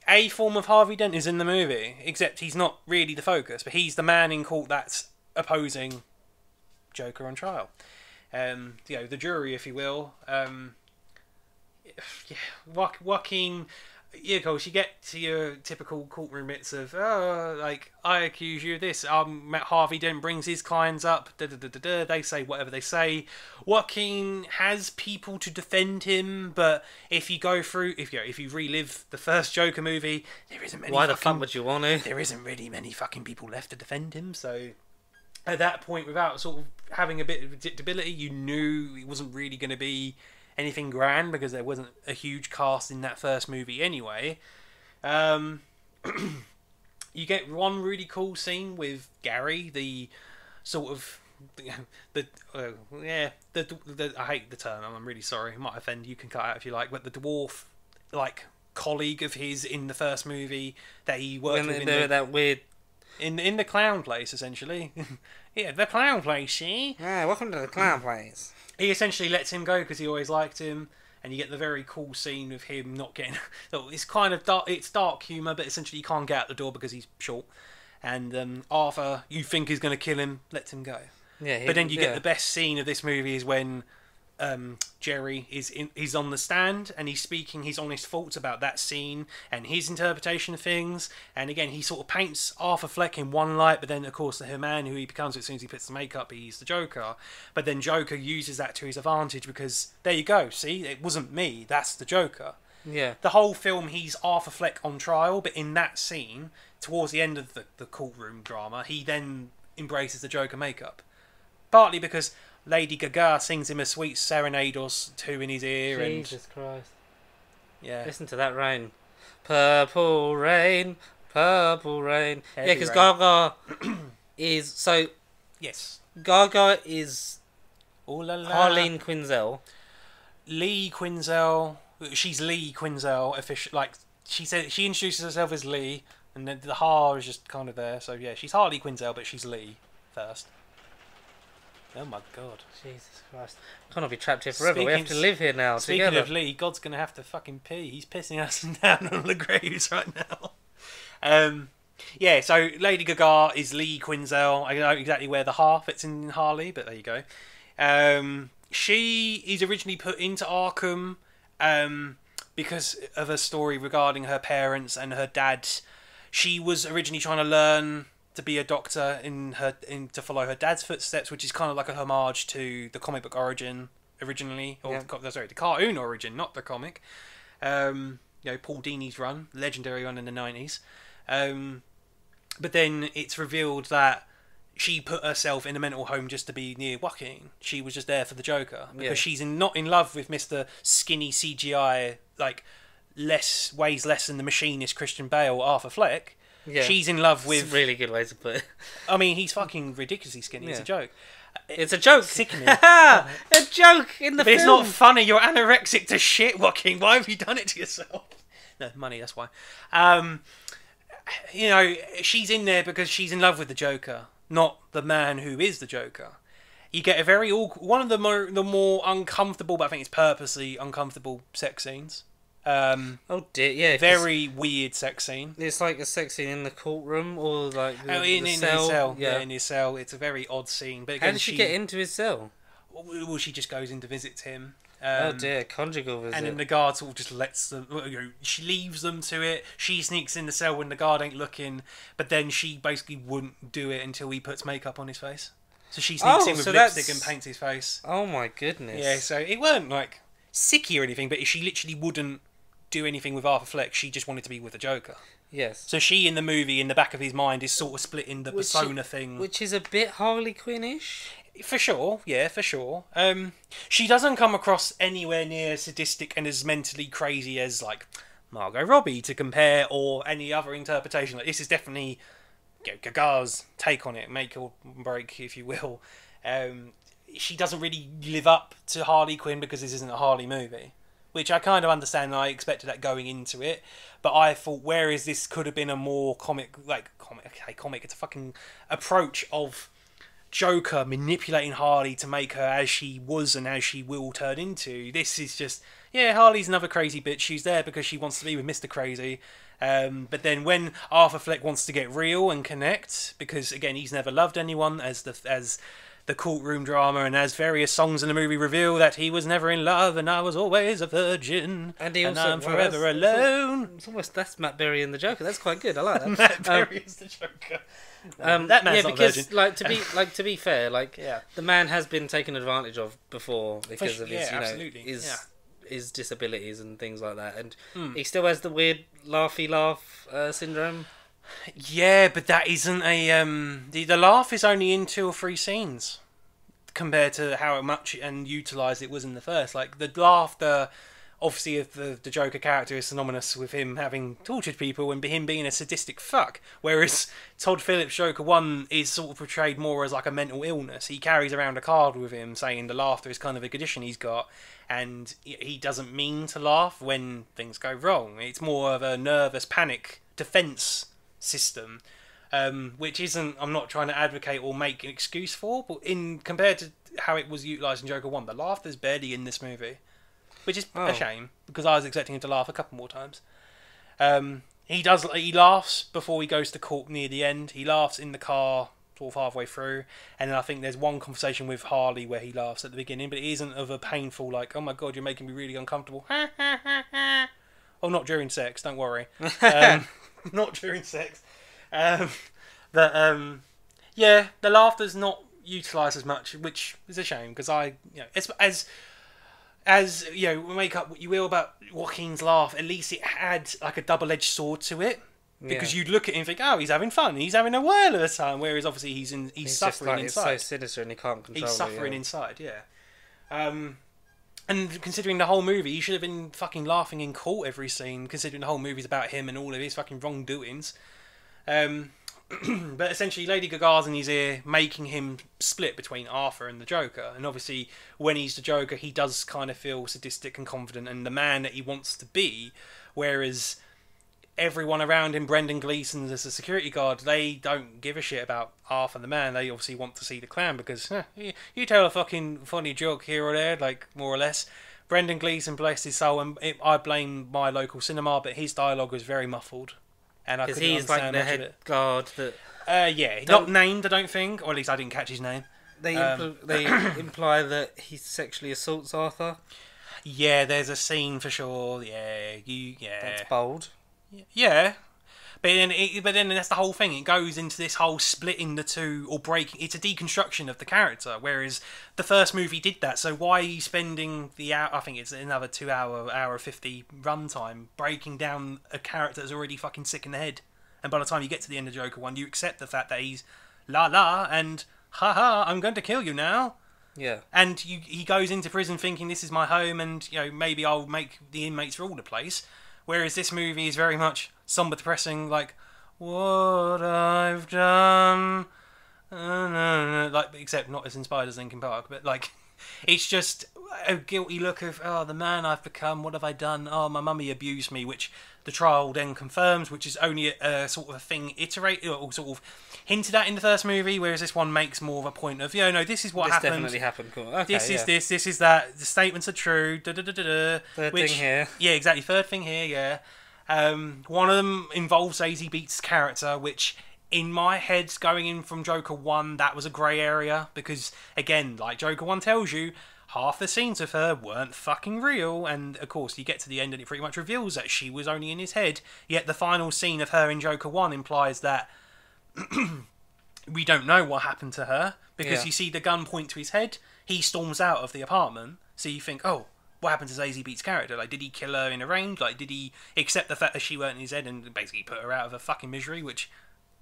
A form of Harvey Dent is in the movie, except he's not really the focus, but he's the man in court that's opposing Joker on trial. The jury, if you will. Joaquin, of course, you get to your typical courtroom bits of, like, I accuse you of this. Harvey Dent brings his clients up. They say whatever they say. Joaquin has people to defend him, but if you go through, if you relive the first Joker movie, there isn't many. Why the fuck would you want to? There isn't really many fucking people left to defend him, so. At that point, without sort of having a bit of predictability, you knew it wasn't really going to be anything grand because there wasn't a huge cast in that first movie anyway. You get one really cool scene with Gary, the sort of I hate the term. I'm really sorry. It might offend you. Can cut out if you like. But the dwarf, like, colleague of his in the first movie that he worked with. That weird. In the clown place, essentially. Yeah, the clown place, see? Yeah, welcome to the clown place. He essentially lets him go because he always liked him, and you get the very cool scene of him not getting... So it's kind of dark, it's dark humour, but essentially he can't get out the door because he's short. And Arthur, you think is going to kill him, lets him go. Yeah, but then you get the best scene of this movie is when Jerry he's on the stand and he's speaking his honest thoughts about that scene and his interpretation of things. And again, he sort of paints Arthur Fleck in one light, but then of course the man who he becomes as soon as he puts the makeup, he's the Joker. But then Joker uses that to his advantage because there you go, see, it wasn't me, that's the Joker. Yeah. The whole film, he's Arthur Fleck on trial, but in that scene, towards the end of the courtroom drama, he then embraces the Joker makeup. Partly because Lady Gaga sings him a sweet serenade or two in his ear. Jesus Christ. Yeah. Listen to that rain. Purple rain, purple rain. Heavy yeah, because rain. Gaga is... So, Yes. Gaga is Ooh la la. Harleen Quinzel. Lee Quinzel. She's Lee Quinzel. Like, she said, she introduces herself as Lee, and then the Har is just kind of there. So yeah, she's Harley Quinzel, but she's Lee first. Oh my god. Jesus Christ. Cannot be trapped here forever. We have to live here now Speaking together. of Lee, God's going to have to fucking pee. He's pissing us down on the graves right now. Yeah, so Lady Gaga is Lee Quinzel. I don't know exactly where the Har fits in Harley, but there you go. She is originally put into Arkham because of a story regarding her parents and her dad. She was originally trying to learn to be a doctor to follow her dad's footsteps, which is kind of like a homage to the comic book origin originally, or the cartoon origin, not the comic. Paul Dini's run, legendary run in the 90s. But then it's revealed that she put herself in a mental home just to be near Joaquin. She was just there for the Joker because she's not in love with Mr. Skinny CGI, like weighs less than the machinist Christian Bale, Arthur Fleck. Yeah. She's in love with... It's a really good way to put it. I mean, he's fucking ridiculously skinny. It's a joke. It's a joke. Sickening. A joke in the film. It's not funny. You're anorexic to shit, Joaquin. Why have you done it to yourself? No, money, that's why. She's in there because she's in love with the Joker, not the man who is the Joker. You get a very one of the more uncomfortable, but I think it's purposely uncomfortable sex scenes. Oh dear, yeah. Very weird sex scene. It's like a sex scene in the courtroom or like in his cell. Yeah, in his cell. It's a very odd scene. But again, how did she get into his cell? Well, she just goes in to visit him. Oh dear, conjugal visit. And then the guard sort of just lets them. She leaves them to it. She sneaks in the cell when the guard ain't looking. But then she basically wouldn't do it until he puts makeup on his face. So she sneaks in with lipstick and paints his face. Oh my goodness. Yeah, so it weren't like sicky or anything, but she literally wouldn't do anything with Arthur Fleck. She just wanted to be with the Joker. Yes. So she, in the movie, in the back of his mind, is sort of splitting the persona thing. Which is a bit Harley Quinn-ish. For sure, yeah, for sure. She doesn't come across anywhere near sadistic and as mentally crazy as, like, Margot Robbie, to compare, or any other interpretation. Like, this is definitely Gaga's take on it, make or break, if you will. She doesn't really live up to Harley Quinn because this isn't a Harley movie, which I kind of understand, and I expected that going into it. But I thought, whereas this could have been a more comic, it's a fucking approach of Joker manipulating Harley to make her as she was and as she will turn into. This is just, Harley's another crazy bitch. She's there because she wants to be with Mr. Crazy. But then when Arthur Fleck wants to get real and connect, because again, he's never loved anyone, as the courtroom drama and as various songs in the movie reveal that he was never in love and I was always a virgin and I'm forever alone. It's almost, that's Matt Berry and the Joker. That's quite good. I like that. Matt Berry is the Joker. That man's not because a virgin. to be fair, the man has been taken advantage of before because of his his disabilities and things like that, and he still has the weird laughy laugh syndrome. Yeah, but that isn't a the laugh is only in 2 or 3 scenes compared to how much and utilised it was in the first. Like the laughter, obviously, of the Joker character is synonymous with him having tortured people and him being a sadistic fuck. Whereas Todd Phillips' Joker 1 is sort of portrayed more as like a mental illness. He carries around a card with him saying the laughter is kind of a condition he's got, and he doesn't mean to laugh when things go wrong. It's more of a nervous panic defence system, which isn't, I'm not trying to advocate or make an excuse for, but compared to how it was utilised in Joker 1, the laughter's barely in this movie. Which is a shame, because I was expecting him to laugh a couple more times. He laughs before he goes to court near the end. He laughs in the car sort of halfway through. And then I think there's one conversation with Harley where he laughs at the beginning, but it isn't of a painful, like, oh my god, you're making me really uncomfortable. Oh, not during sex, don't worry. Not during sex. The laughter's not utilised as much, which is a shame, because as we make up what you will about Joaquin's laugh, at least it had like a double-edged sword to it, because you'd look at him and think, oh, he's having fun, he's having a whirl of the time, whereas obviously he's suffering inside. It's so sinister and he can't control it. He's suffering inside, and considering the whole movie, he should have been fucking laughing in court every scene, considering the whole movie's about him and all of his fucking wrongdoings. But essentially, Lady Gaga's in his ear, making him split between Arthur and the Joker. And obviously, when he's the Joker, he does kind of feel sadistic and confident and the man that he wants to be. Whereas everyone around him, Brendan Gleeson as a security guard, they don't give a shit about Arthur the man. They obviously want to see the clown because you tell a fucking funny joke here or there, like more or less. Brendan Gleeson, bless his soul, and I blame my local cinema, but his dialogue was very muffled. Because he's like the head guard that... not named, I don't think. Or at least I didn't catch his name. They imply that he sexually assaults Arthur. Yeah, there's a scene for sure. Yeah. That's bold. Yeah. But then that's the whole thing. It goes into this whole splitting the two or breaking. It's a deconstruction of the character. Whereas the first movie did that. So why are you spending the hour? I think it's another 2 hour 50 runtime breaking down a character that's already fucking sick in the head. And by the time you get to the end of Joker 1, you accept the fact that he's la la and ha ha, I'm going to kill you now. Yeah. And he goes into prison thinking this is my home, and maybe I'll make the inmates rule the place. Whereas this movie is very much somber, depressing, like what I've done, like except not as inspired as Linkin Park, but like it's just a guilty look of the man I've become. What have I done? Oh, my mummy abused me, which the trial then confirms, which is only a sort of a thing iterated or sort of hinted at in the first movie, whereas this one makes more of a point of, no, this is what happened. This definitely happened. Cool. Okay, this is this is that. The statements are true. Third thing here. Yeah, exactly. Third thing here. Yeah. One of them involves Zazie Beetz' character, which in my head, going in from Joker 1, that was a grey area because, again, like Joker 1 tells you, half the scenes of her weren't fucking real, and of course you get to the end and it pretty much reveals that she was only in his head, yet the final scene of her in Joker 1 implies that we don't know what happened to her, because you see the gun point to his head, he storms out of the apartment, so you think, oh, what happened to Zazie Beetz' character? Like, did he kill her in a range? Like, did he accept the fact that she weren't in his head and basically put her out of her fucking misery, which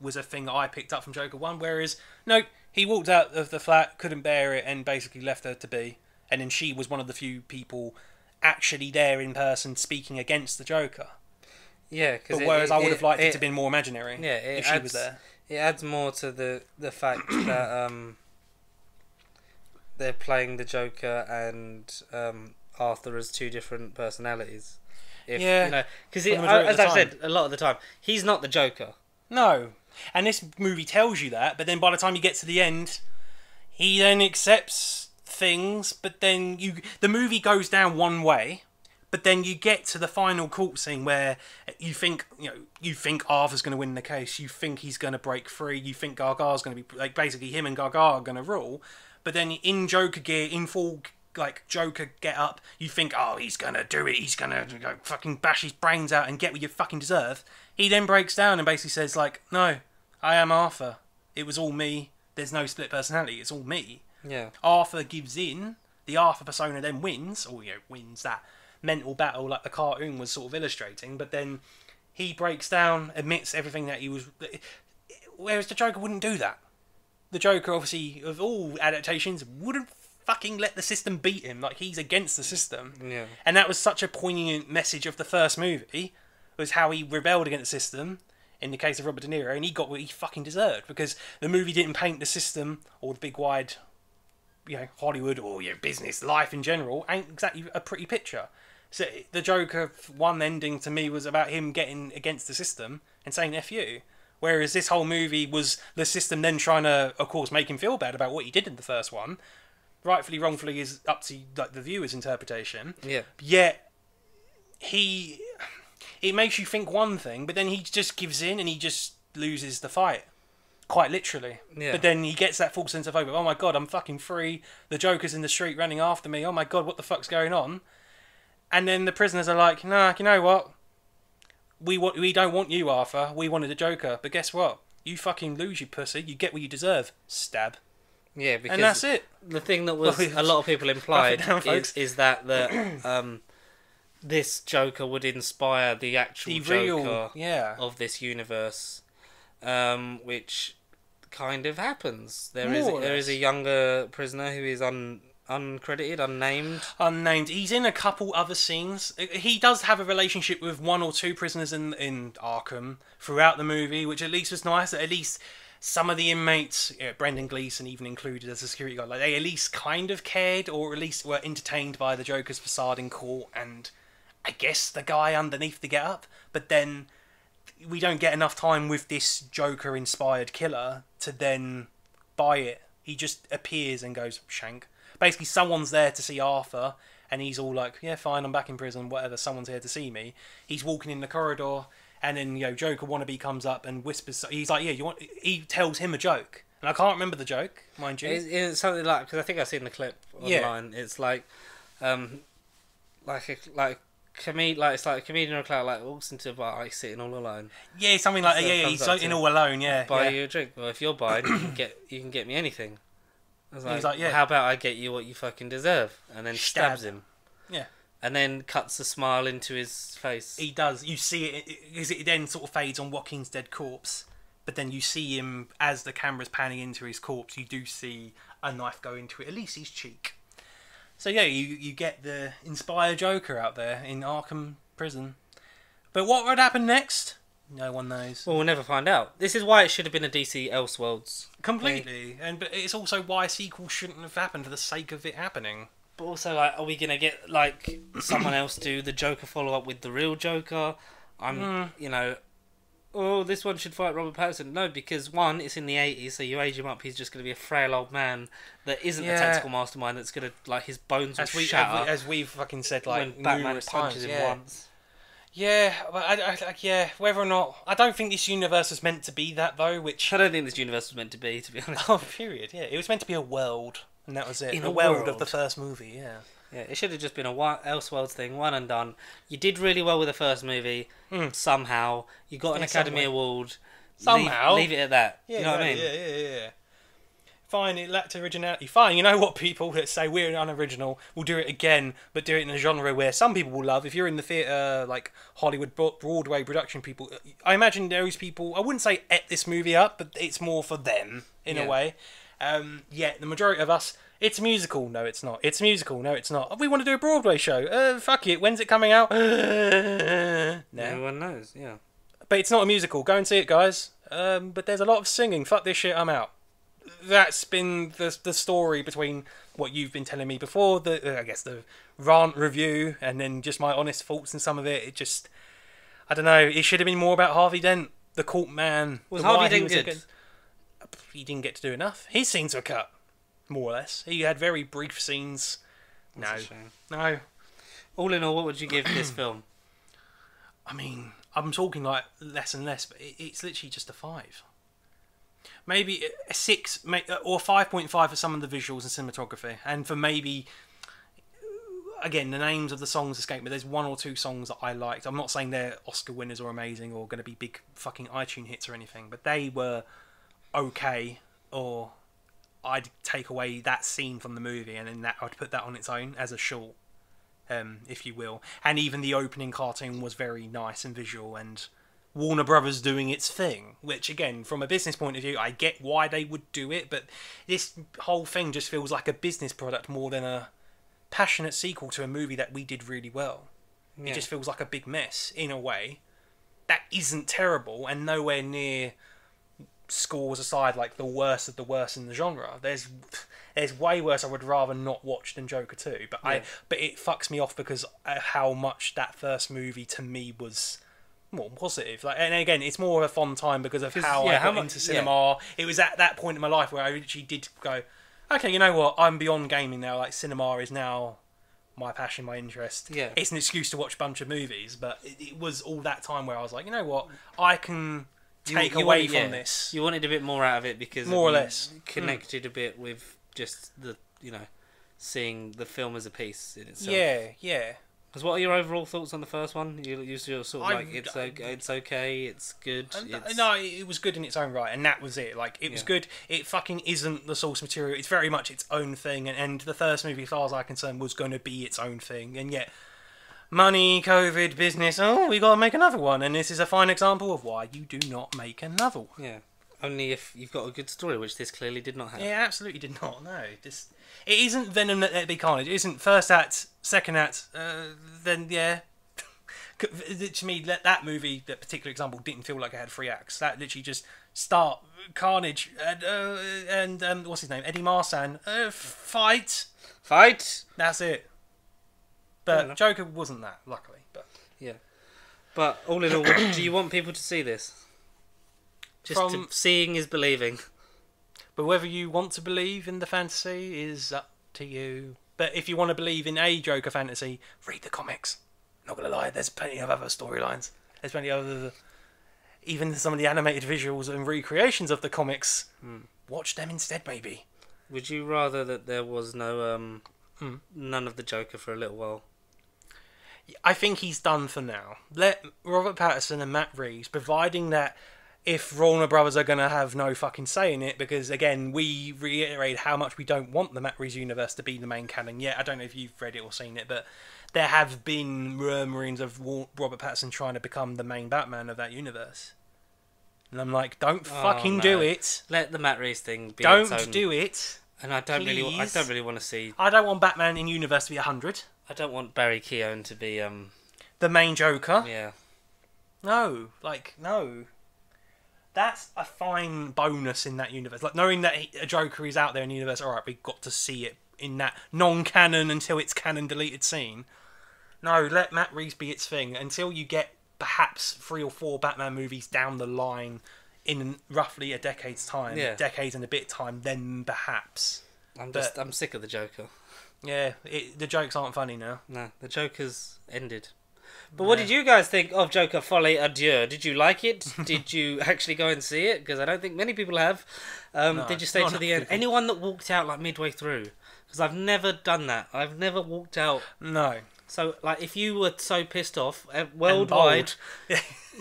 was a thing that I picked up from Joker 1, whereas, no, he walked out of the flat, couldn't bear it, and basically left her to be. And then she was one of the few people actually there in person speaking against the Joker. Yeah, because whereas I would have liked it to have been more imaginary. Yeah, if she was there. It adds more to the fact that they're playing the Joker and Arthur as two different personalities. Because as I said a lot of the time, he's not the Joker. No, and this movie tells you that. But then by the time you get to the end, he then accepts things, but then the movie goes down one way, but then you get to the final court scene where you think Arthur's going to win the case, you think he's going to break free, you think Gargar's going to be like basically him and Gargar are going to rule, but then in Joker gear, in full like Joker get up, you think, oh, he's going to do it, he's going to fucking bash his brains out and get what you fucking deserve. He then breaks down and basically says like, no, I am Arthur, it was all me, there's no split personality, it's all me. Yeah. Arthur gives in, the Arthur persona then wins, or wins that mental battle like the cartoon was sort of illustrating, but then he breaks down, admits everything that he was, whereas the Joker wouldn't do that. The Joker, obviously, of all adaptations, wouldn't fucking let the system beat him, like he's against the system. Yeah. And that was such a poignant message of the first movie, was how he rebelled against the system, in the case of Robert De Niro, and he got what he fucking deserved, because the movie didn't paint the system, or the big wide Hollywood or business life in general ain't exactly a pretty picture. So the Joker 1 ending to me was about him getting against the system and saying F you. Whereas this whole movie was the system then trying to, of course, make him feel bad about what he did in the first one. Rightfully, wrongfully is up to the viewer's interpretation. Yeah. Yet it makes you think one thing, but then he just gives in and he just loses the fight. Quite literally. Yeah. But then he gets that full sense of hope. Oh my god, I'm fucking free. The Joker's in the street running after me. Oh my god, what the fuck's going on? And then the prisoners are like, nah, you know what? We don't want you, Arthur. We wanted the Joker. But guess what? You fucking lose, you pussy. You get what you deserve. Stab. Yeah, because and that's it. The thing that was a lot of people implied is that this Joker would inspire the actual Joker of this universe. Which kind of happens. There is a younger prisoner who is uncredited, unnamed. He's in a couple other scenes. He does have a relationship with one or two prisoners in Arkham throughout the movie, which at least was nice. At least some of the inmates, Brendan Gleeson even included as a security guard, like they at least kind of cared, or at least were entertained by the Joker's facade in court, and I guess the guy underneath the get-up. But then we don't get enough time with this Joker-inspired killer to then buy it. He just appears and goes, shank. Basically, someone's there to see Arthur, and he's all like, yeah, fine, I'm back in prison, whatever, someone's here to see me. He's walking in the corridor, and then, Joker wannabe comes up and whispers, he's like, yeah, he tells him a joke. And I can't remember the joke, mind you. It's something like, because I think I've seen the clip online, it's like it's like a comedian or a clown like walks into a bar, like sitting all alone. Yeah, something like that. So Yeah, he's sitting all alone. Yeah, buy you a drink. Well, if you're buying, you can get me anything. I was like, He's like, yeah. How about I get you what you fucking deserve? And then stabs him. Yeah. And then cuts a smile into his face. He does. You see it, because it then sort of fades on Joaquin's dead corpse. But then you see him, as the camera's panning into his corpse, you do see a knife go into it, at least his cheek. So yeah, you get the inspired Joker out there in Arkham Prison. But what would happen next? No one knows. Well, we'll never find out. This is why it should have been a DC Elseworlds. Completely. But it's also why a sequel shouldn't have happened for the sake of it happening. But also, like, are we going to get, like, someone else do the Joker follow-up with the real Joker? You know... Oh, this one should fight Robert Pattinson. No, because one, it's in the 80s, so you age him up, he's just going to be a frail old man that isn't a tactical mastermind that's going to, like, his bones will shatter. As we've fucking said, like, when Batman numerous punches times, him once. Yeah, but whether or not... I don't think this universe was meant to be that, though, which... I don't think this universe was meant to be honest. Oh, period, yeah. It was meant to be a world, and that was it. In a a world world of the first movie, yeah. Yeah, it should have just been a Elseworlds thing, one and done. You did really well with the first movie, somehow. You got an Academy Award. Somehow. Leave it at that. Yeah, you know what I mean? Yeah. Fine, it lacked originality. Fine, you know what, people that say we're unoriginal, we'll do it again, but do it in a genre where some people will love. If you're in the theatre, like Hollywood, Broadway production people, I imagine those people, I wouldn't say ate this movie up, but it's more for them, in a way. The majority of us, it's a musical. No, it's not. It's a musical. No, it's not. We want to do a Broadway show. Fuck it. When's it coming out? No one knows, yeah. But it's not a musical. Go and see it, guys. But there's a lot of singing. Fuck this shit, I'm out. That's been the story between what you've been telling me before, the rant review, and then just my honest thoughts and some of it. It just, I don't know, it should have been more about Harvey Dent, the court man. Was Harvey Dent good? He didn't get to do enough. His scenes were cut, more or less. He had very brief scenes. No. All in all, what would you give this film? I mean, I'm talking like less and less, but it's literally just a 5. Maybe a 6 or 5.5 for some of the visuals and cinematography, and for maybe, again, the names of the songs escape me. There's 1 or 2 songs that I liked. I'm not saying they're Oscar winners or amazing or going to be big fucking iTunes hits or anything, but they were okay. Or I'd take away that scene from the movie and then I'd put that on its own as a short, if you will. And even the opening cartoon was very nice and visual, and Warner Brothers doing its thing, which again, from a business point of view, I get why they would do it, but this whole thing just feels like a business product more than a passionate sequel to a movie that we did really well. Yeah. It just feels like a big mess, in a way. That isn't terrible, and nowhere near, scores aside, like the worst of the worst in the genre. There's way worse I would rather not watch than Joker 2, but but it fucks me off because of how much that first movie to me was more positive. Like, and again, it's more of a fun time because of how I got into cinema. It was at that point in my life where I actually did go, okay, you know what, I'm beyond gaming now. Like, cinema is now my passion, my interest. Yeah, it's an excuse to watch a bunch of movies, but it was all that time where I was like, you know what, I can take away from this. You wanted a bit more out of it because more or less connected a bit with just the, seeing the film as a piece in itself. Yeah. Because what are your overall thoughts on the first one? You're sort of like, it's okay, it's good. No, it was good in its own right, and that was it. Like, it was good. It fucking isn't the source material. It's very much its own thing, and the first movie, as far as I'm concerned, was going to be its own thing. And yet, money, COVID, business, we got to make another one. And this is a fine example of why you do not make another one. Yeah. Only if you've got a good story, which this clearly did not have. Yeah, absolutely did not, no. It isn't Venom Let There Be Carnage. It isn't first act, second act, then, yeah. To me, that movie, that particular example, didn't feel like it had 3 acts. That literally just start, Carnage, and what's his name? Eddie Marsan, fight. That's it. But Joker wasn't that, luckily. But yeah. But all in all, do you want people to see this? Seeing is believing. But whether you want to believe in the fantasy is up to you. But if you want to believe in a Joker fantasy, read the comics. Not gonna lie, there's plenty of other storylines. There's plenty of other, even some of the animated visuals and recreations of the comics. Watch them instead, maybe. Would you rather that there was no none of the Joker for a little while? I think he's done for now. Let Robert Pattinson and Matt Reeves, providing that if Warner Brothers are going to have no fucking say in it, because again, we reiterate how much we don't want the Matt Reeves universe to be the main canon yet. I don't know if you've read it or seen it, but there have been murmurings of Robert Pattinson trying to become the main Batman of that universe. And I'm like, don't fucking do it. Let the Matt Reeves thing be Don't its own. do it. And I don't really want to see. I don't want Batman in universe to be 100. I don't want Barry Keoghan to be the main Joker. Yeah. No, no. That's a fine bonus in that universe. Like knowing that a Joker is out there in the universe. All right, we've got to see it in that non-canon until it's canon deleted scene. No, let Matt Reeves be its thing until you get perhaps 3 or 4 Batman movies down the line in roughly a decade's time, decades and a bit time. Then perhaps. I'm sick of the Joker. Yeah, the jokes aren't funny now. No, the Joker's ended. But what did you guys think of Joker Folie à Deux? Did you like it? Did you actually go and see it? Because I don't think many people have. Did you stay to the end? People. Anyone that walked out like midway through? Because I've never done that. I've never walked out. No. So, like, if you were so pissed off worldwide,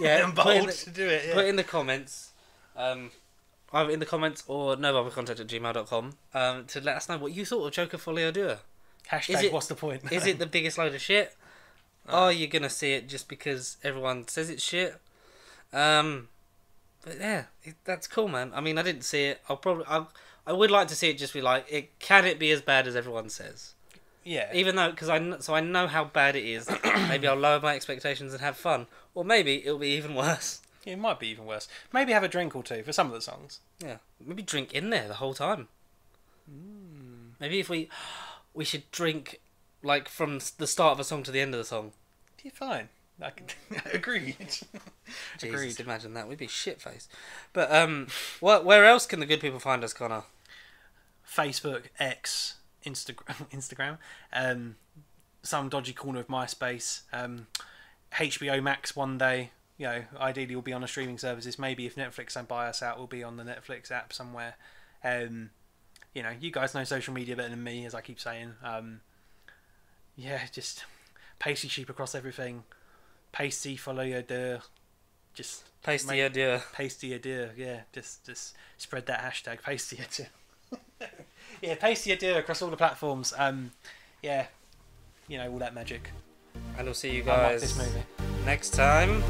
and bold to do it. Yeah. Put in the comments, either in the comments or noothercontact@gmail.com, to let us know what you thought of Joker Folie à Deux. Hashtag what's the point? Is it the biggest load of shit? Are you gonna see it just because everyone says it's shit? But yeah, that's cool, man. I mean, I didn't see it. I would like to see it just be like, can it be as bad as everyone says? Yeah. Even though, because I know how bad it is. Maybe I'll lower my expectations and have fun, or maybe it'll be even worse. Yeah, it might be even worse. Maybe have a drink or two for some of the songs. Yeah, maybe drink in there the whole time. Maybe if we should drink like from the start of a song to the end of the song. Yeah, fine. Agreed. Jesus, Agreed. imagine that. We'd be shit-faced. But where else can the good people find us, Connor? Facebook, X, Instagram, some dodgy corner of MySpace, HBO Max one day. You know, ideally we'll be on a streaming services. Maybe if Netflix don't buy us out, we'll be on the Netflix app somewhere. You know, you guys know social media better than me, as I keep saying. Yeah, just pasty sheep across everything. Pasty folie à deux. Just pasty à deux. Pasty à deux. Yeah, just spread that hashtag pasty à deux. Yeah, pasty à deux across all the platforms. Yeah, you know, all that magic. And we'll see you guys this movie next time.